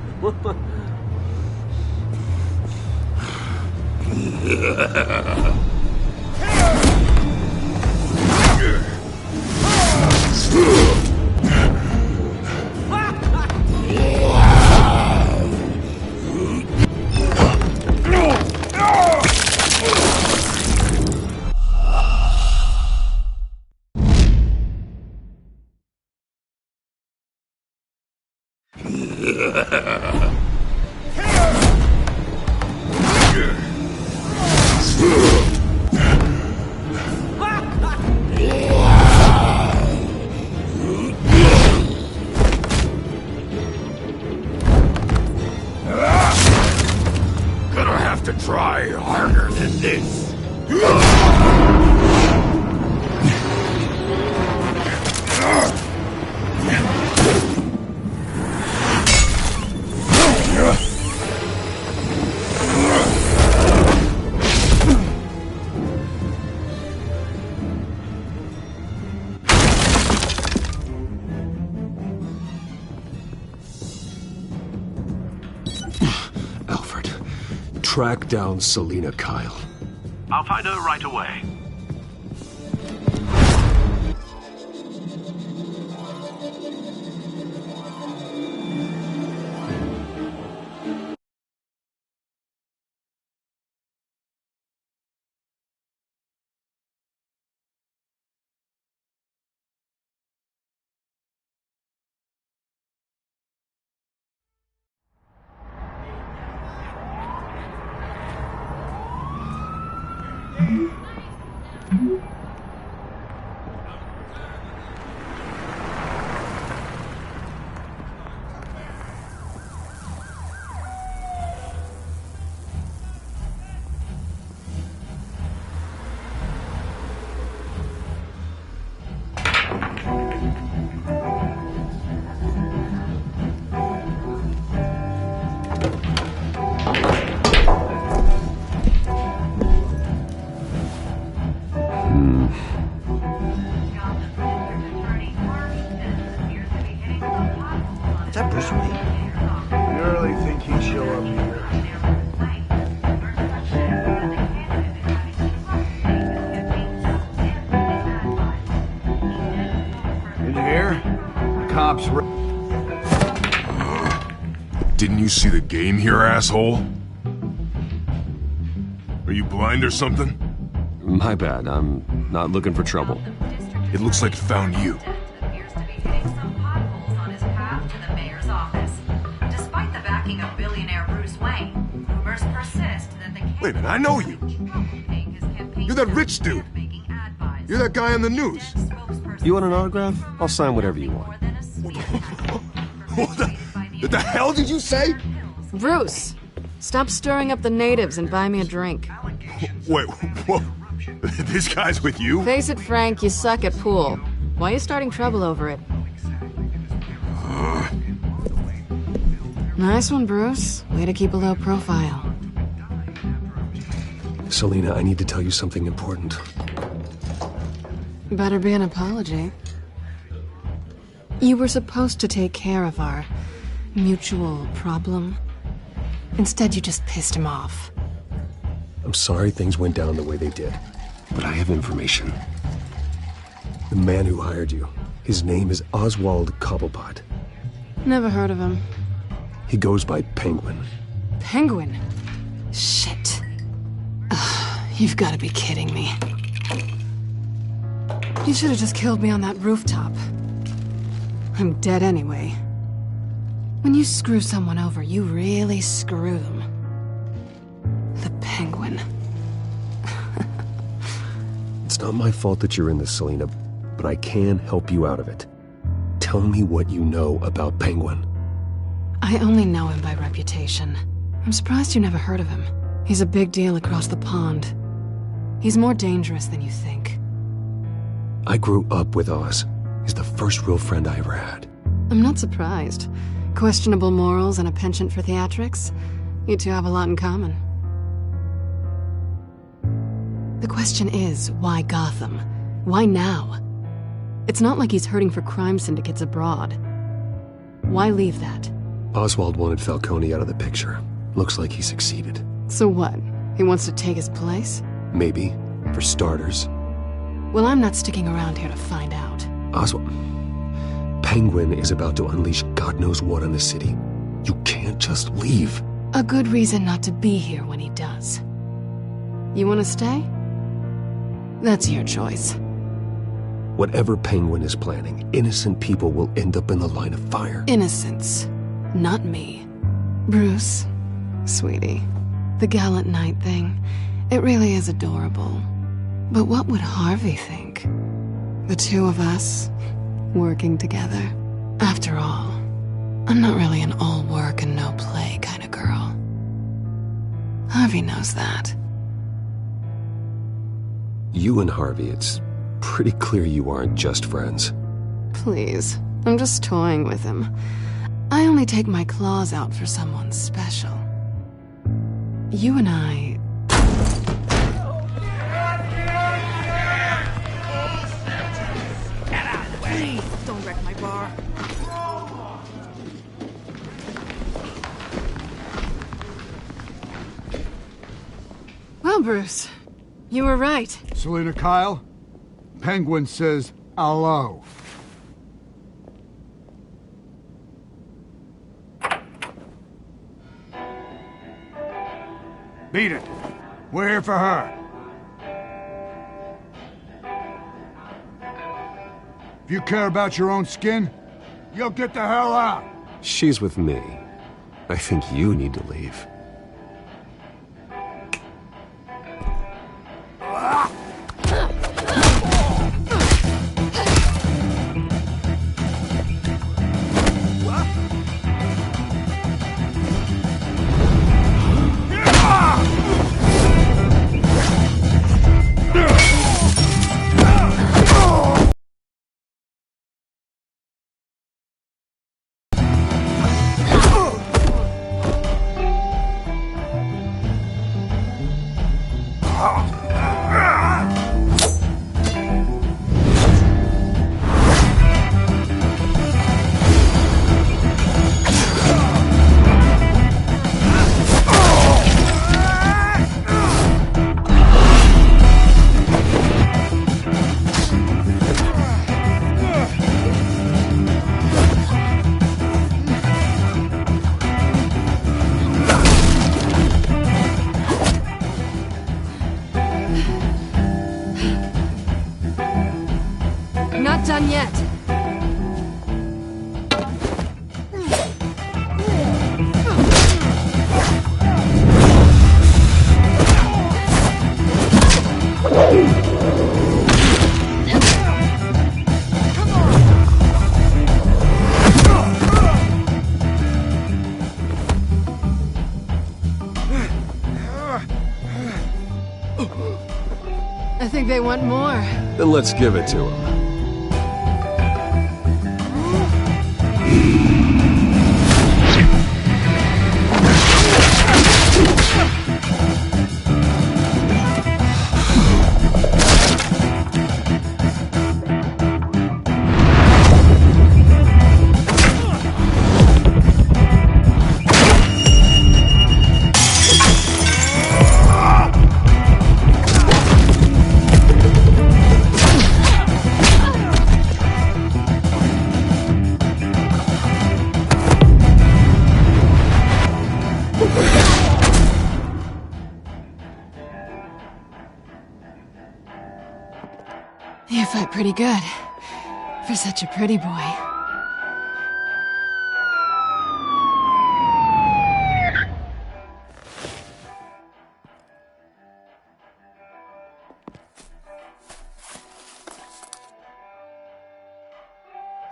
Gonna have to try harder than this. Alfred, track down Selina Kyle. I'll find her right away. Is that Bruce Wayne? You really think he'd show up here? Did you hear? The cops... Didn't you see the game here, asshole? Are you blind or something? My bad. I'm not looking for trouble. It looks like it found you. Despite the backing of billionaire Bruce Wayne, rumors persist that the Wait a minute, I know you. You're that rich dude. You're that guy on the news. You want an autograph? I'll sign whatever you want. What the hell did you say? Bruce, stop stirring up the natives and buy me a drink. Wait, whoa. This guy's with you? Face it, Frank, you suck at pool. Why are you starting trouble over it? Nice one, Bruce. Way to keep a low profile. Selina, I need to tell you something important. Better be an apology. You were supposed to take care of our mutual problem. Instead, you just pissed him off. I'm sorry things went down the way they did, but I have information. The man who hired you, his name is Oswald Cobblepot. Never heard of him. He goes by Penguin. Penguin? Shit. Ugh, you've got to be kidding me. You should have just killed me on that rooftop. I'm dead anyway. When you screw someone over, you really screw them. The Penguin. It's not my fault that you're in this, Selina, but I can help you out of it. Tell me what you know about Penguin. I only know him by reputation. I'm surprised you never heard of him. He's a big deal across the pond. He's more dangerous than you think. I grew up with Oz. He's the first real friend I ever had. I'm not surprised. Questionable morals and a penchant for theatrics. You two have a lot in common. The question is, why Gotham? Why now? It's not like he's hurting for crime syndicates abroad. Why leave that? Oswald wanted Falcone out of the picture. Looks like he succeeded. So what? He wants to take his place? Maybe, for starters. Well, I'm not sticking around here to find out. Oswald, Penguin is about to unleash God knows what on the city. You can't just leave. A good reason not to be here when he does. You want to stay? That's your choice. Whatever Penguin is planning, innocent people will end up in the line of fire. Innocence, not me. Bruce, sweetie, the gallant knight thing, it really is adorable. But what would Harvey think? The two of us, working together. After all, I'm not really an all work and no play kind of girl. Harvey knows that. You and Harvey, it's pretty clear you aren't just friends. Please, I'm just toying with him. I only take my claws out for someone special. You and I... Please, don't wreck my bar. Well, Bruce, you were right. Selina Kyle, Penguin says hello. Beat it. We're here for her. If you care about your own skin, you'll get the hell out. She's with me. I think you need to leave. Not done yet. I think they want more. Then let's give it to him. You fight pretty good. For such a pretty boy.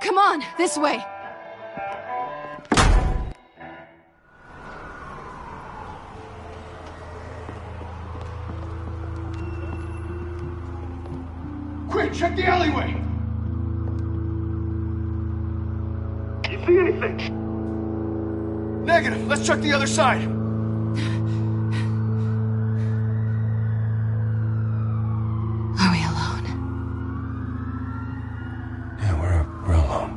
Come on, this way. Quick, check the alleyway! You see anything? Negative. Let's check the other side. Are we alone? Yeah, we're alone.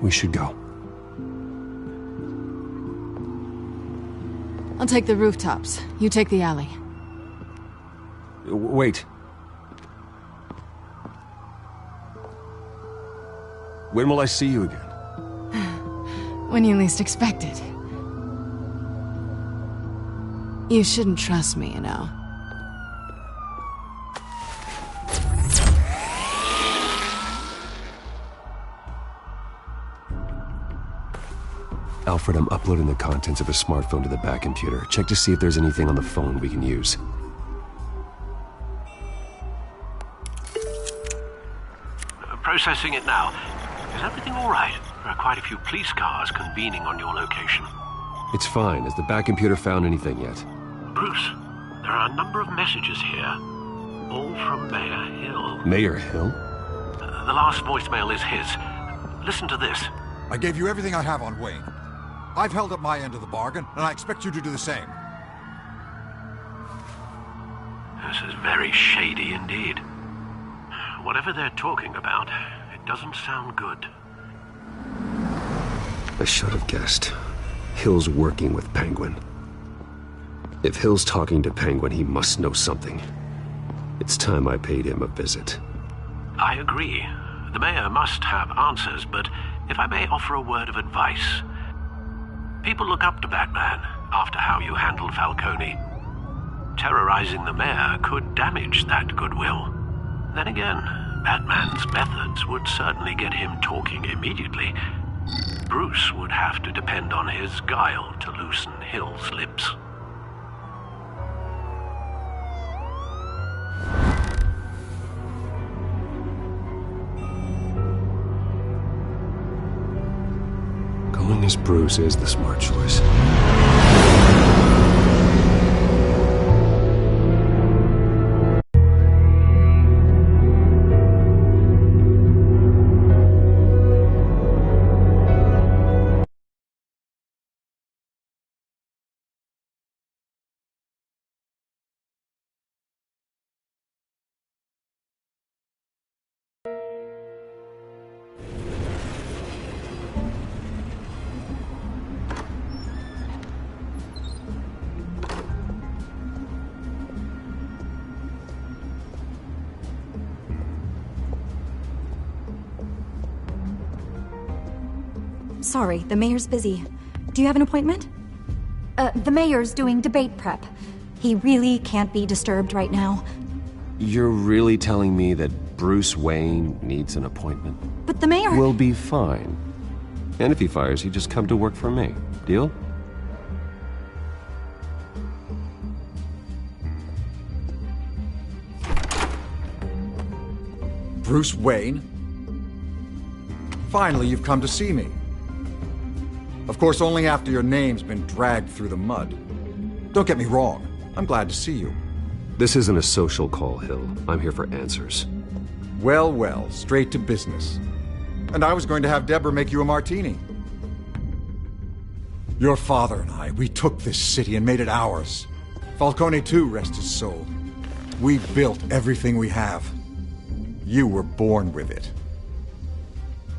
We should go. I'll take the rooftops. You take the alley. Wait. When will I see you again? When you least expect it. You shouldn't trust me, you know. Alfred, I'm uploading the contents of a smartphone to the back computer. Check to see if there's anything on the phone we can use. Processing it now. Is everything all right? There are quite a few police cars convening on your location. It's fine. Has the back computer found anything yet? Bruce, there are a number of messages here, all from Mayor Hill. Mayor Hill? The last voicemail is his. Listen to this. I gave you everything I have on Wayne. I've held up my end of the bargain, and I expect you to do the same. This is very shady indeed. Whatever they're talking about, it doesn't sound good. I should have guessed. Hill's working with Penguin. If Hill's talking to Penguin, he must know something. It's time I paid him a visit. I agree. The mayor must have answers, but if I may offer a word of advice. People look up to Batman after how you handled Falcone. Terrorizing the mayor could damage that goodwill. Then again, Batman's methods would certainly get him talking immediately. Bruce would have to depend on his guile to loosen Hill's lips. Going as Bruce is the smart choice. Sorry, the mayor's busy. Do you have an appointment? The mayor's doing debate prep. He really can't be disturbed right now. You're really telling me that Bruce Wayne needs an appointment? But the mayor... We'll be fine. And if he fires, you just come to work for me. Deal? Bruce Wayne? Finally, you've come to see me. Of course, only after your name's been dragged through the mud. Don't get me wrong. I'm glad to see you. This isn't a social call, Hill. I'm here for answers. Well, well, straight to business. And I was going to have Deborah make you a martini. Your father and I, we took this city and made it ours. Falcone too, rest his soul. We built everything we have. You were born with it.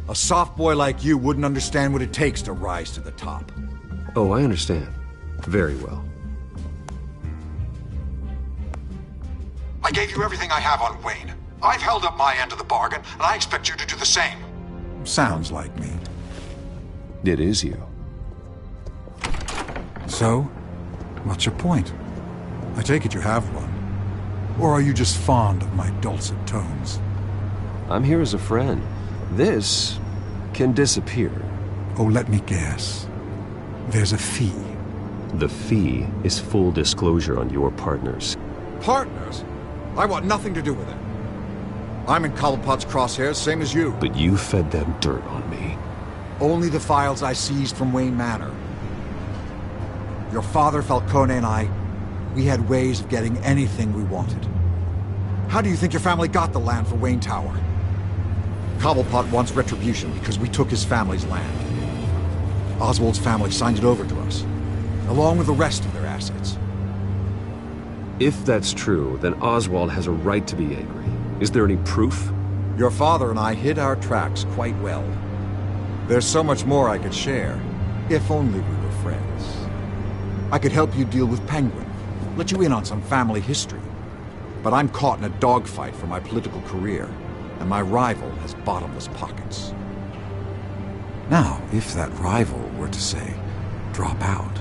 A soft boy like you wouldn't understand what it takes to rise to the top. Oh, I understand. Very well. I gave you everything I have on Wayne. I've held up my end of the bargain, and I expect you to do the same. Sounds like me. It is you. So, what's your point? I take it you have one. Or are you just fond of my dulcet tones? I'm here as a friend. This can disappear. Oh, let me guess. There's a fee. The fee is full disclosure on your partners. Partners? I want nothing to do with it. I'm in Cobblepot's crosshairs, same as you. But you fed them dirt on me. Only the files I seized from Wayne Manor. Your father, Falcone, and I, we had ways of getting anything we wanted. How do you think your family got the land for Wayne Tower? Cobblepot wants retribution because we took his family's land. Oswald's family signed it over to us, along with the rest of their assets. If that's true, then Oswald has a right to be angry. Is there any proof? Your father and I hid our tracks quite well. There's so much more I could share, if only we were friends. I could help you deal with Penguin, let you in on some family history. But I'm caught in a dogfight for my political career, and my rival has bottomless pockets. Now, if that rival were to say, drop out,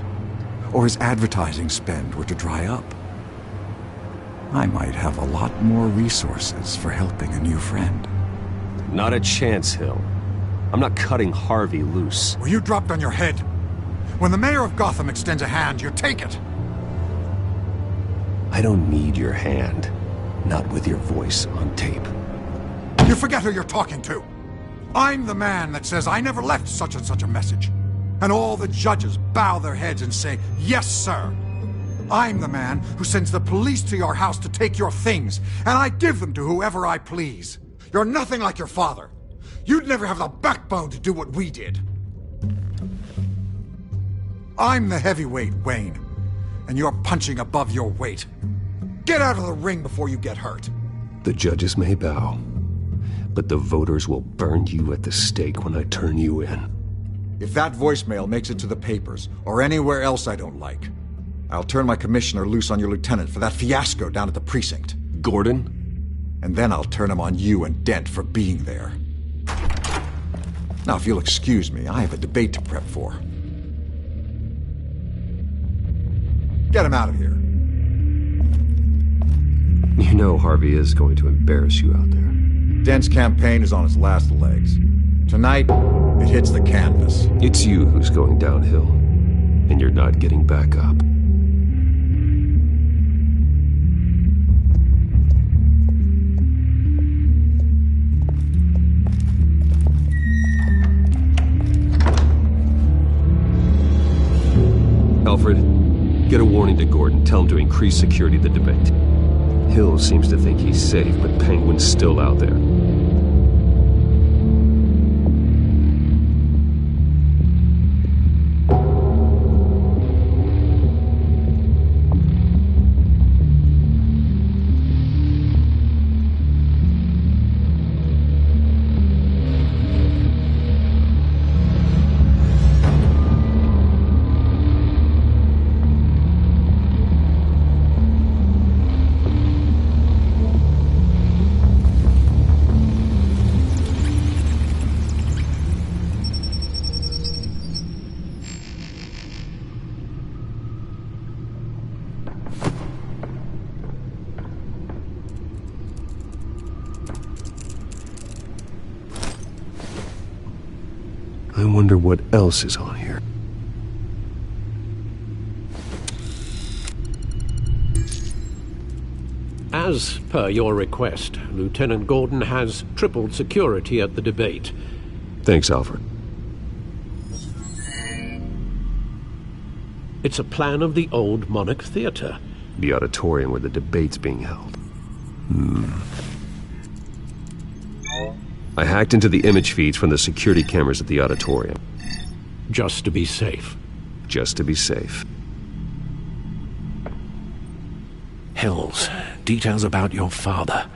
or his advertising spend were to dry up, I might have a lot more resources for helping a new friend. Not a chance, Hill. I'm not cutting Harvey loose. Were you dropped on your head? When the mayor of Gotham extends a hand, you take it! I don't need your hand. Not with your voice on tape. You forget who you're talking to! I'm the man that says I never left such and such a message. And all the judges bow their heads and say, yes, sir. I'm the man who sends the police to your house to take your things, and I give them to whoever I please. You're nothing like your father. You'd never have the backbone to do what we did. I'm the heavyweight, Wayne, and you're punching above your weight. Get out of the ring before you get hurt. The judges may bow, but the voters will burn you at the stake when I turn you in. If that voicemail makes it to the papers, or anywhere else I don't like, I'll turn my commissioner loose on your lieutenant for that fiasco down at the precinct. Gordon? And then I'll turn him on you and Dent for being there. Now, if you'll excuse me, I have a debate to prep for. Get him out of here. You know Harvey is going to embarrass you out there. Dent's campaign is on its last legs. Tonight, it hits the canvas. It's you who's going downhill, and you're not getting back up. Alfred, get a warning to Gordon. Tell him to increase security of the debate. Hill seems to think he's safe, but Penguin's still out there. I wonder what else is on here. As per your request, Lieutenant Gordon has tripled security at the debate. Thanks, Alfred. It's a plan of the old Monarch Theater. The auditorium where the debate's being held. I hacked into the image feeds from the security cameras at the auditorium. Just to be safe. Just to be safe. Hills, details about your father.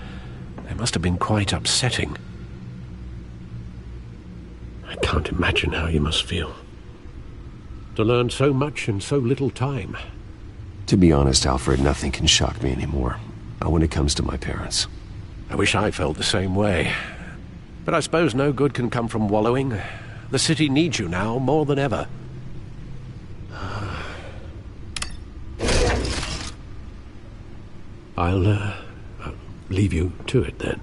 They must have been quite upsetting. I can't imagine how you must feel. To learn so much in so little time. To be honest, Alfred, nothing can shock me anymore. Not when it comes to my parents. I wish I felt the same way. But I suppose no good can come from wallowing. The city needs you now more than ever. I'll leave you to it then.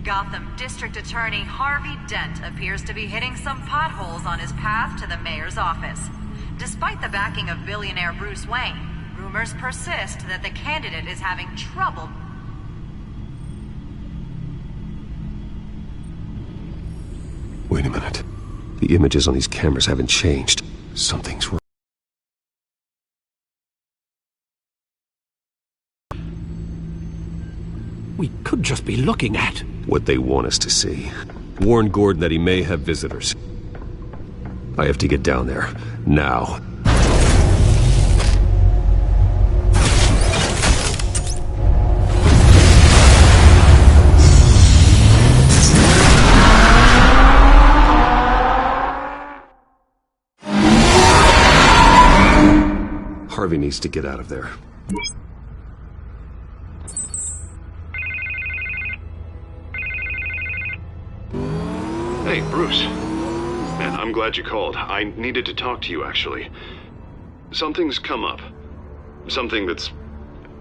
Gotham District Attorney Harvey Dent appears to be hitting some potholes on his path to the mayor's office. Despite the backing of billionaire Bruce Wayne, rumors persist that the candidate is having trouble. Wait a minute. The images on these cameras haven't changed. Something's wrong. We could just be looking at what they want us to see. Warn Gordon that he may have visitors. I have to get down there. Now. Harvey needs to get out of there. Hey, Bruce. Man, I'm glad you called. I needed to talk to you, actually. Something's come up. Something that's...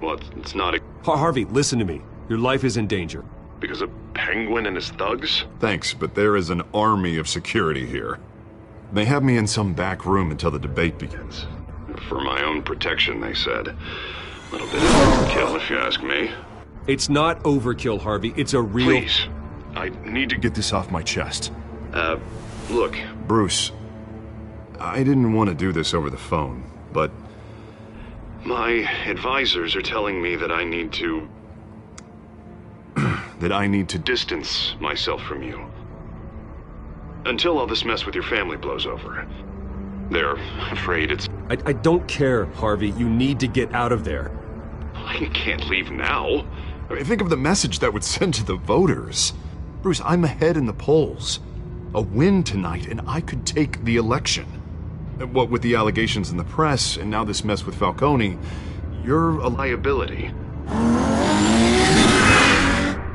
well, it's not... Harvey, listen to me. Your life is in danger. Because of Penguin and his thugs? Thanks, but there is an army of security here. They have me in some back room until the debate begins. For my own protection, they said. A little bit of overkill, if you ask me. It's not overkill, Harvey. It's a real... Please. I need to get this off my chest. Look, Bruce. I didn't want to do this over the phone, but... my advisors are telling me that I need to... that I need to distance myself from you. Until all this mess with your family blows over. They're afraid it's... I don't care, Harvey. You need to get out of there. I can't leave now. I mean, think of the message that would send to the voters. Bruce, I'm ahead in the polls. A win tonight, and I could take the election. What with the allegations in the press, and now this mess with Falcone, you're a liability.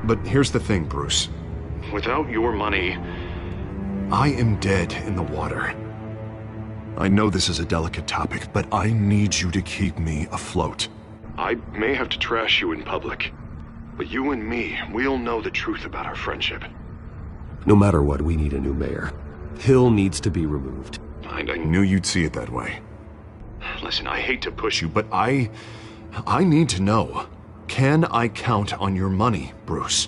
But here's the thing, Bruce. Without your money, I am dead in the water. I know this is a delicate topic, but I need you to keep me afloat. I may have to trash you in public, but you and me, we'll know the truth about our friendship. No matter what, we need a new mayor. Hill needs to be removed. I knew you'd see it that way. Listen, I hate to push you, but I need to know. Can I count on your money, Bruce?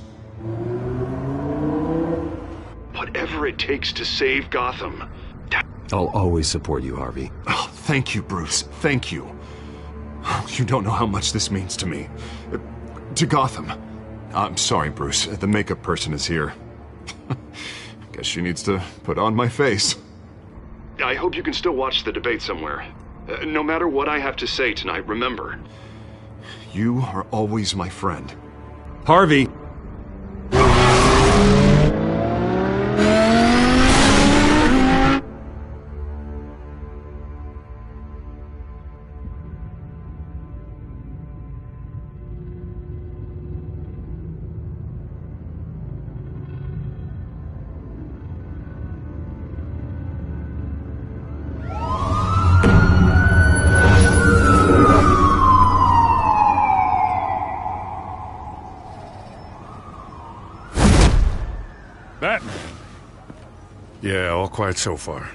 Whatever it takes to save Gotham. I'll always support you, Harvey. Oh, thank you, Bruce. Thank you. You don't know how much this means to me. To Gotham. I'm sorry, Bruce. The makeup person is here. Guess she needs to put on my face. I hope you can still watch the debate somewhere. No matter what I have to say tonight, remember, you are always my friend. Harvey! Batman? Yeah, all quiet so far.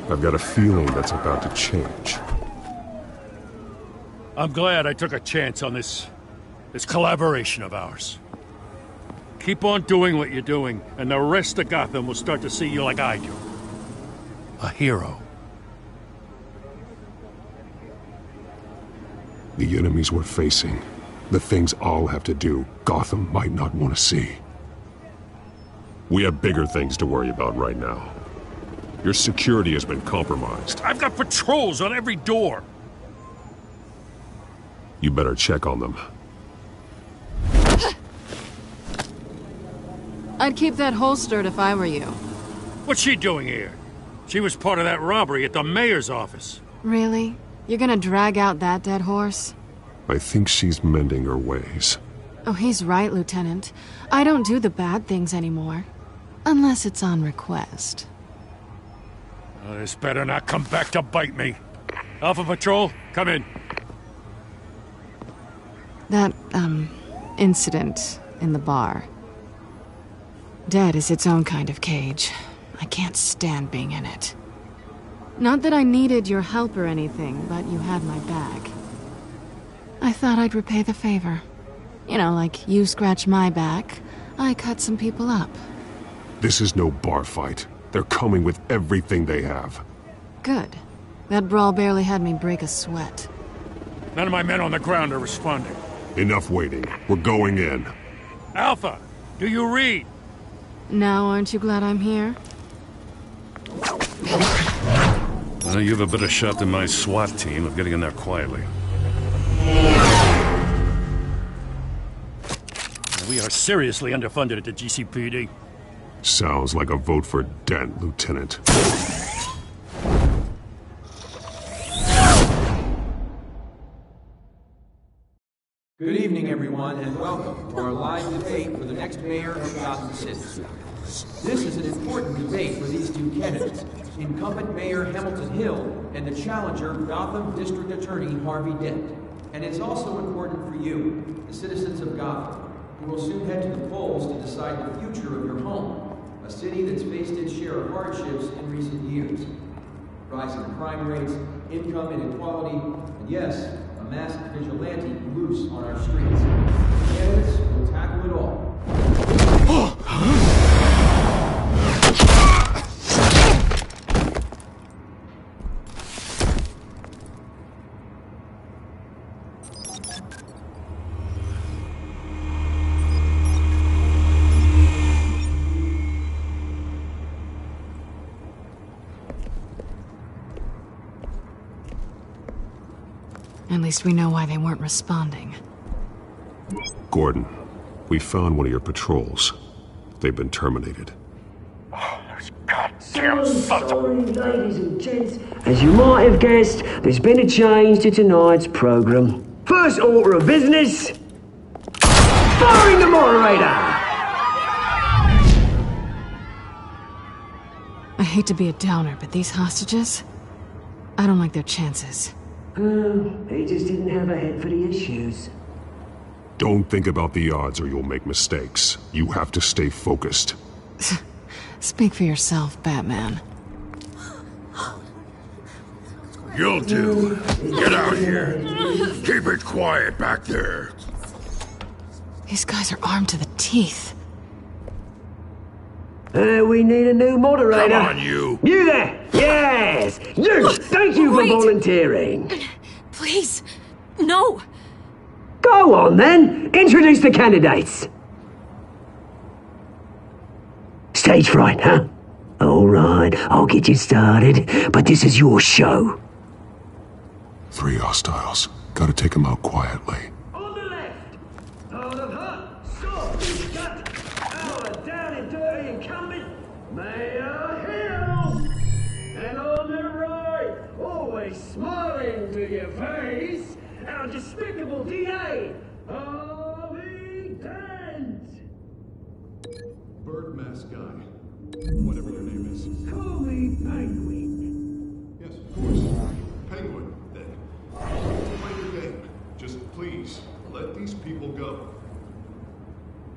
I've got a feeling that's about to change. I'm glad I took a chance on this collaboration of ours. Keep on doing what you're doing, and the rest of Gotham will start to see you like I do. A hero. The enemies we're facing, the things I'll have to do, Gotham might not want to see. We have bigger things to worry about right now. Your security has been compromised. I've got patrols on every door. You better check on them. I'd keep that holstered if I were you. What's she doing here? She was part of that robbery at the mayor's office. Really? You're gonna drag out that dead horse? I think she's mending her ways. Oh, he's right, Lieutenant. I don't do the bad things anymore. Unless it's on request. This better not come back to bite me. Alpha Patrol, come in. That, incident in the bar. Dead is its own kind of cage. I can't stand being in it. Not that I needed your help or anything, but you had my back. I thought I'd repay the favor. You know, like you scratch my back, I cut some people up. This is no bar fight. They're coming with everything they have. Good. That brawl barely had me break a sweat. None of my men on the ground are responding. Enough waiting. We're going in. Alpha, do you read? Now aren't you glad I'm here? Well, you have a better shot than my SWAT team of getting in there quietly. We are seriously underfunded at the GCPD. Sounds like a vote for Dent, Lieutenant. Good evening, everyone, and welcome to our live debate for the next mayor of Gotham City. This is an important debate for these two candidates, incumbent Mayor Hamilton Hill and the challenger Gotham District Attorney Harvey Dent. And it's also important for you, the citizens of Gotham, who will soon head to the polls to decide the future of your home, a city that's faced its share of hardships in recent years. Rising crime rates, income inequality, and yes, a masked vigilante loose on our streets. Candidates will tackle it all. At least we know why they weren't responding. Gordon, we found one of your patrols. They've been terminated. Oh, those goddamn sons of... Ladies and gents, as you might have guessed, there's been a change to tonight's program. First order of business... firing the moderator! I hate to be a downer, but these hostages... I don't like their chances. He just didn't have a head for the issues. Don't think about the odds or you'll make mistakes. You have to stay focused. Speak for yourself, Batman. You'll do. Get out here. Keep it quiet back there. These guys are armed to the teeth. We need a new moderator. Come on, you. You there! Yes! You! Thank you for volunteering. Please, no. Go on, then. Introduce the candidates. Stage fright, huh? All right, I'll get you started, but this is your show. 3 hostiles. Gotta take them out quietly. On the left, out of her, sword, cut, our down and dirty incumbent, Mayor Hill. And on the right, always smiling to your face, our despicable DA, Harvey Dent. Bird mask guy. Whatever your name is. Call me Penguin. Yes, of course. Penguin, then. Play your game. Just please, let these people go.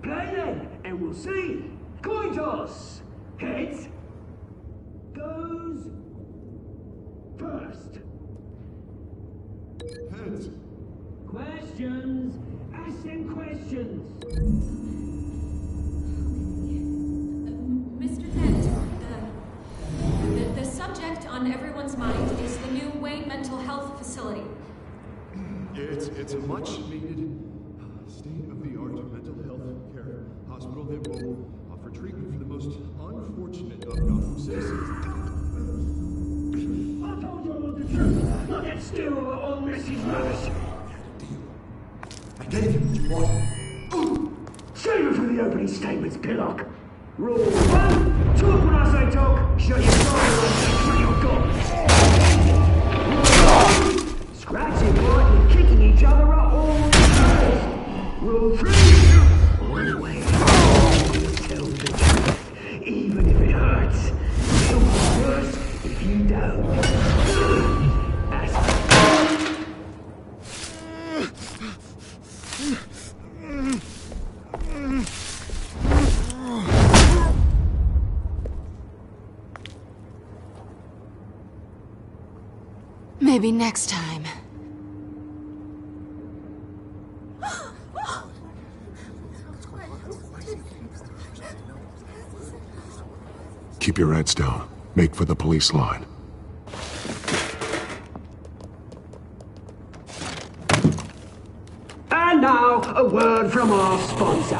Play then, and we'll see. Coin toss. Heads goes first. Heads. Questions. Ask them questions. Mr. Dent, the subject on everyone's mind is the new Wayne Mental Health Facility. It's a much-needed state-of-the-art mental health care hospital that will offer treatment for the most unfortunate of Gotham citizens. I told you all the truth. Not that stew over old Mrs. Rose. I gave you what you wanted. Save it for the opening statements, Pillock. Rule 1, talk when I say talk, shut your mouth and shut your guns. Rule 2, scratching, biting, kicking each other up all the time. Rule 3, always tell the truth, even if it hurts. It'll be worse if you don't. Maybe next time. Keep your heads down. Make for the police line. And now, a word from our sponsor.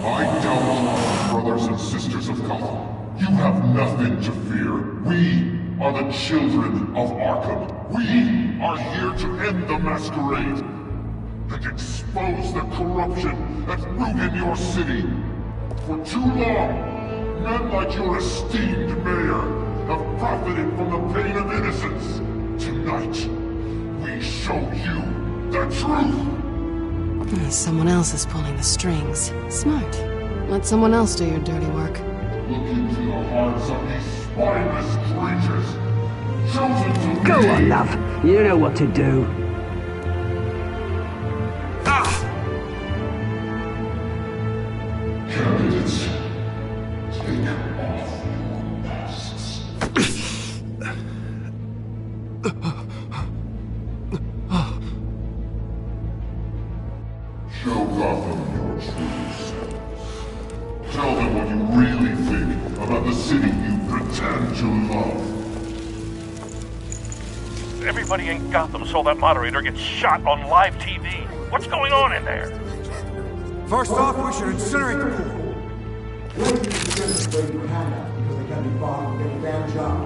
My doubtful brothers and sisters of Gotham, you have nothing to fear. We are the children of Arkham. We are here to end the masquerade and expose the corruption that rooted your city. For too long, men like your esteemed mayor have profited from the pain of innocence. Tonight, we show you the truth. Someone else is pulling the strings. Smart. Let someone else do your dirty work. Look into the hearts of these spineless creatures. Chosen to Go on, love. You know what to do. Candidates, take off your masks. Show Gotham your true selves. Tell them what you really think about the city you pretend to love. Everybody in Gotham saw that moderator get shot on live TV. What's going on in there? First off, we should incinerate the pool. Because they can't be bought and get a damn job.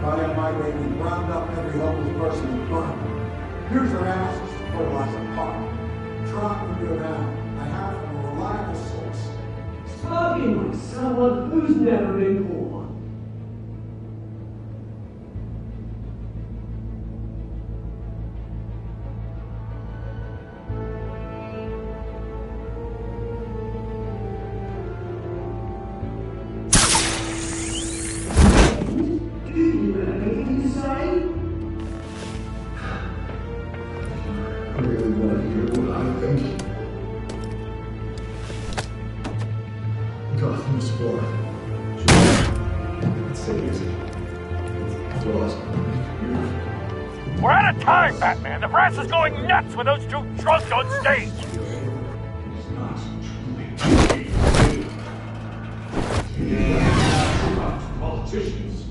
By that my way, we round up every homeless person and burn them. Here's their asses to fertilize the park. Trump would do it now. I have it from a reliable source. Talking like someone who's never been born. Gotham's for. Let's take it easy. It's lost. We're out of time, Batman. The brass is going nuts with those two drunks on stage. Politicians.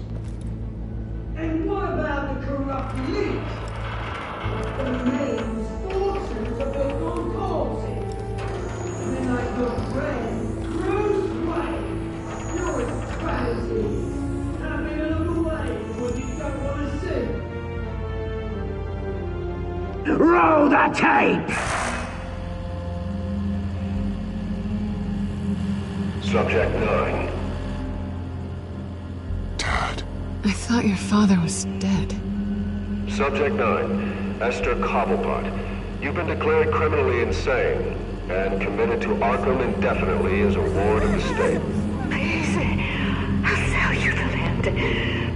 And what about the corrupt elite? The mayor's fortunes of their own causes. And like your friend, Bruce Wayne, you're a strategy. Having another way what you don't want to see. Roll the tape! Subject 9. I thought your father was dead. Subject 9. Esther Cobblepot. You've been declared criminally insane and committed to Arkham indefinitely as a ward of the state. Please, I'll sell you the land.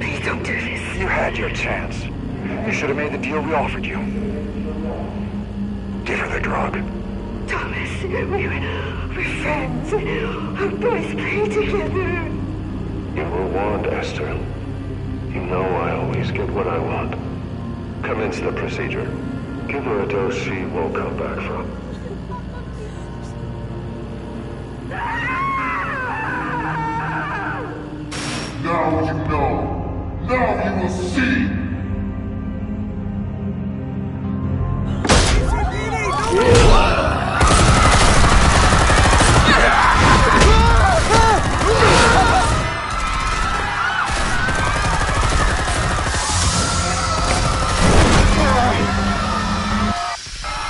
Please don't do this. You had your chance. You should have made the deal we offered you. Give her the drug. Thomas, we're friends. Our boys play together. You were warned, Esther. You know I always get what I want. Commence the procedure. Give her a dose she won't come back from. Now you know. Now you will see.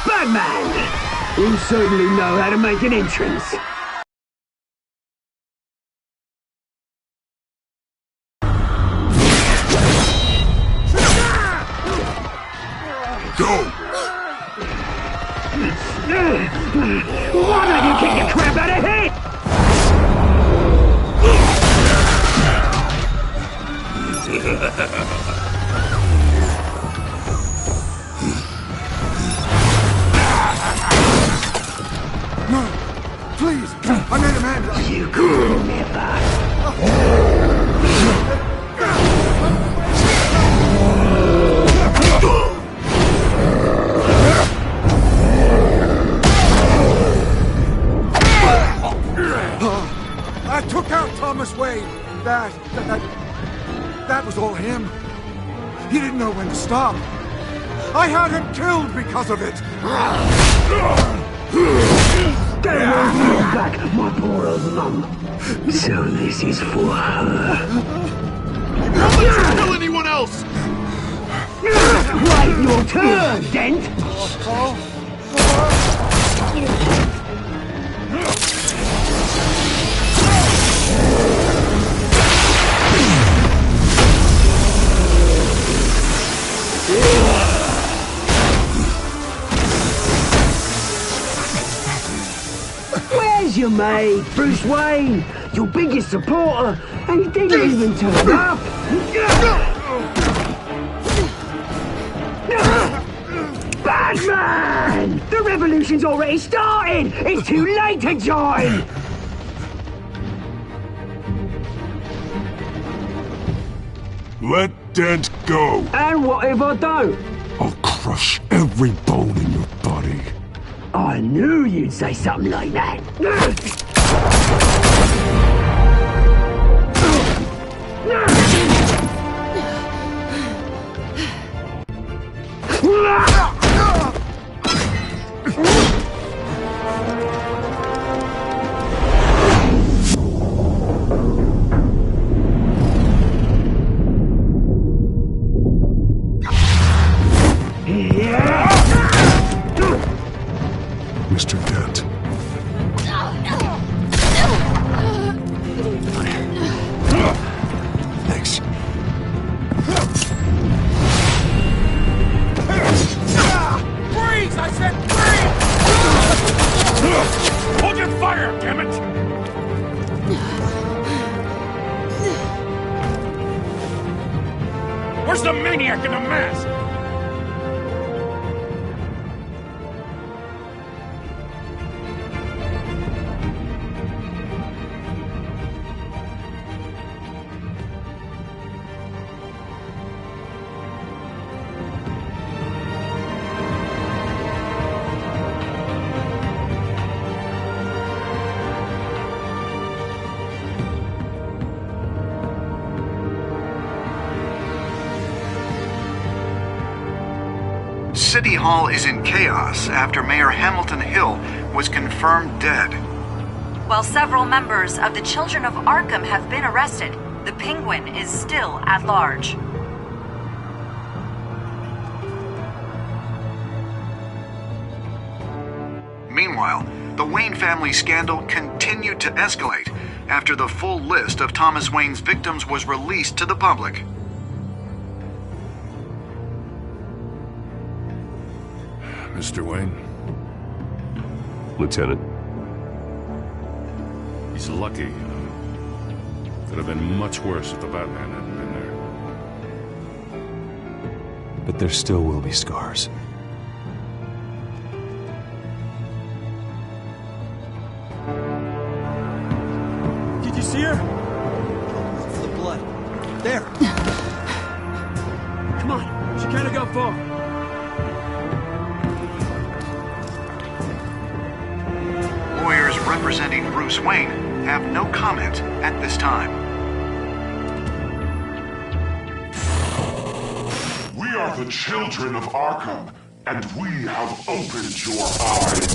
Batman! You certainly know how to make an entrance. Go! Why don't you kick the crap out of him? No! Please! I made a man! You could never! I took out Thomas Wayne. That was all him. He didn't know when to stop. I had him killed because of it. Get away back, my poor old mum. So this is for her. Don't let her kill anyone else! Wait your turn, Dent! Here's your mate, Bruce Wayne, your biggest supporter, and he didn't even turn up. Batman! The revolution's already started! It's too late to join! Let Dent go! And what if I don't? I'll crush every bone in your body. I knew you'd say something like that. Mr. Dent. Thanks. Freeze! I said freeze! Hold your fire, damn it! Where's the maniac in the mask? City Hall is in chaos after Mayor Hamilton Hill was confirmed dead. While several members of the Children of Arkham have been arrested, the Penguin is still at large. Meanwhile, the Wayne family scandal continued to escalate after the full list of Thomas Wayne's victims was released to the public. Mr. Wayne? Lieutenant. He's lucky, you know. Could have been much worse if the Batman hadn't been there. But there still will be scars. Did you see her? It's the blood. There. Come on. She can't have got far. Lawyers representing Bruce Wayne have no comment at this time. We are the children of Arkham, and we have opened your eyes.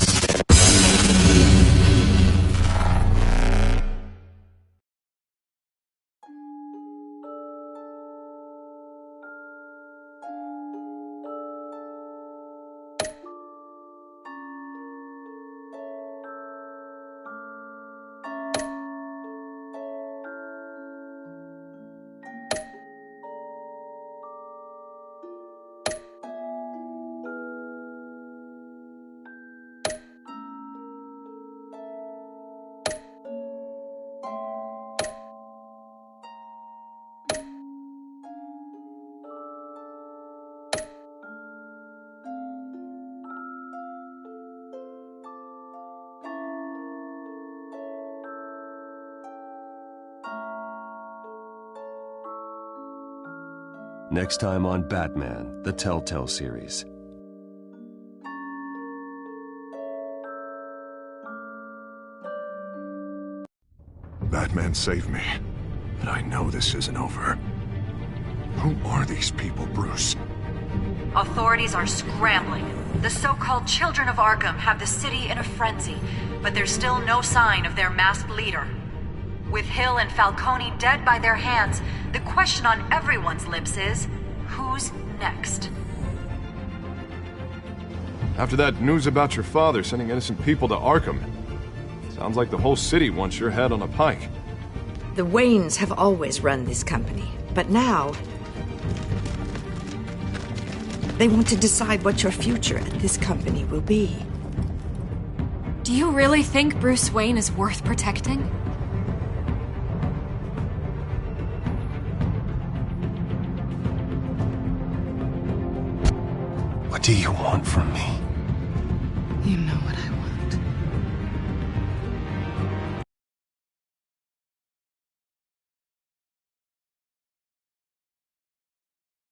Next time on Batman, the Telltale series. Batman saved me, but I know this isn't over. Who are these people, Bruce? Authorities are scrambling. The so-called Children of Arkham have the city in a frenzy, but there's still no sign of their masked leader. With Hill and Falcone dead by their hands, the question on everyone's lips is, who's next? After that news about your father sending innocent people to Arkham, sounds like the whole city wants your head on a pike. The Waynes have always run this company, but now they want to decide what your future at this company will be. Do you really think Bruce Wayne is worth protecting? What do you want from me? You know what I want.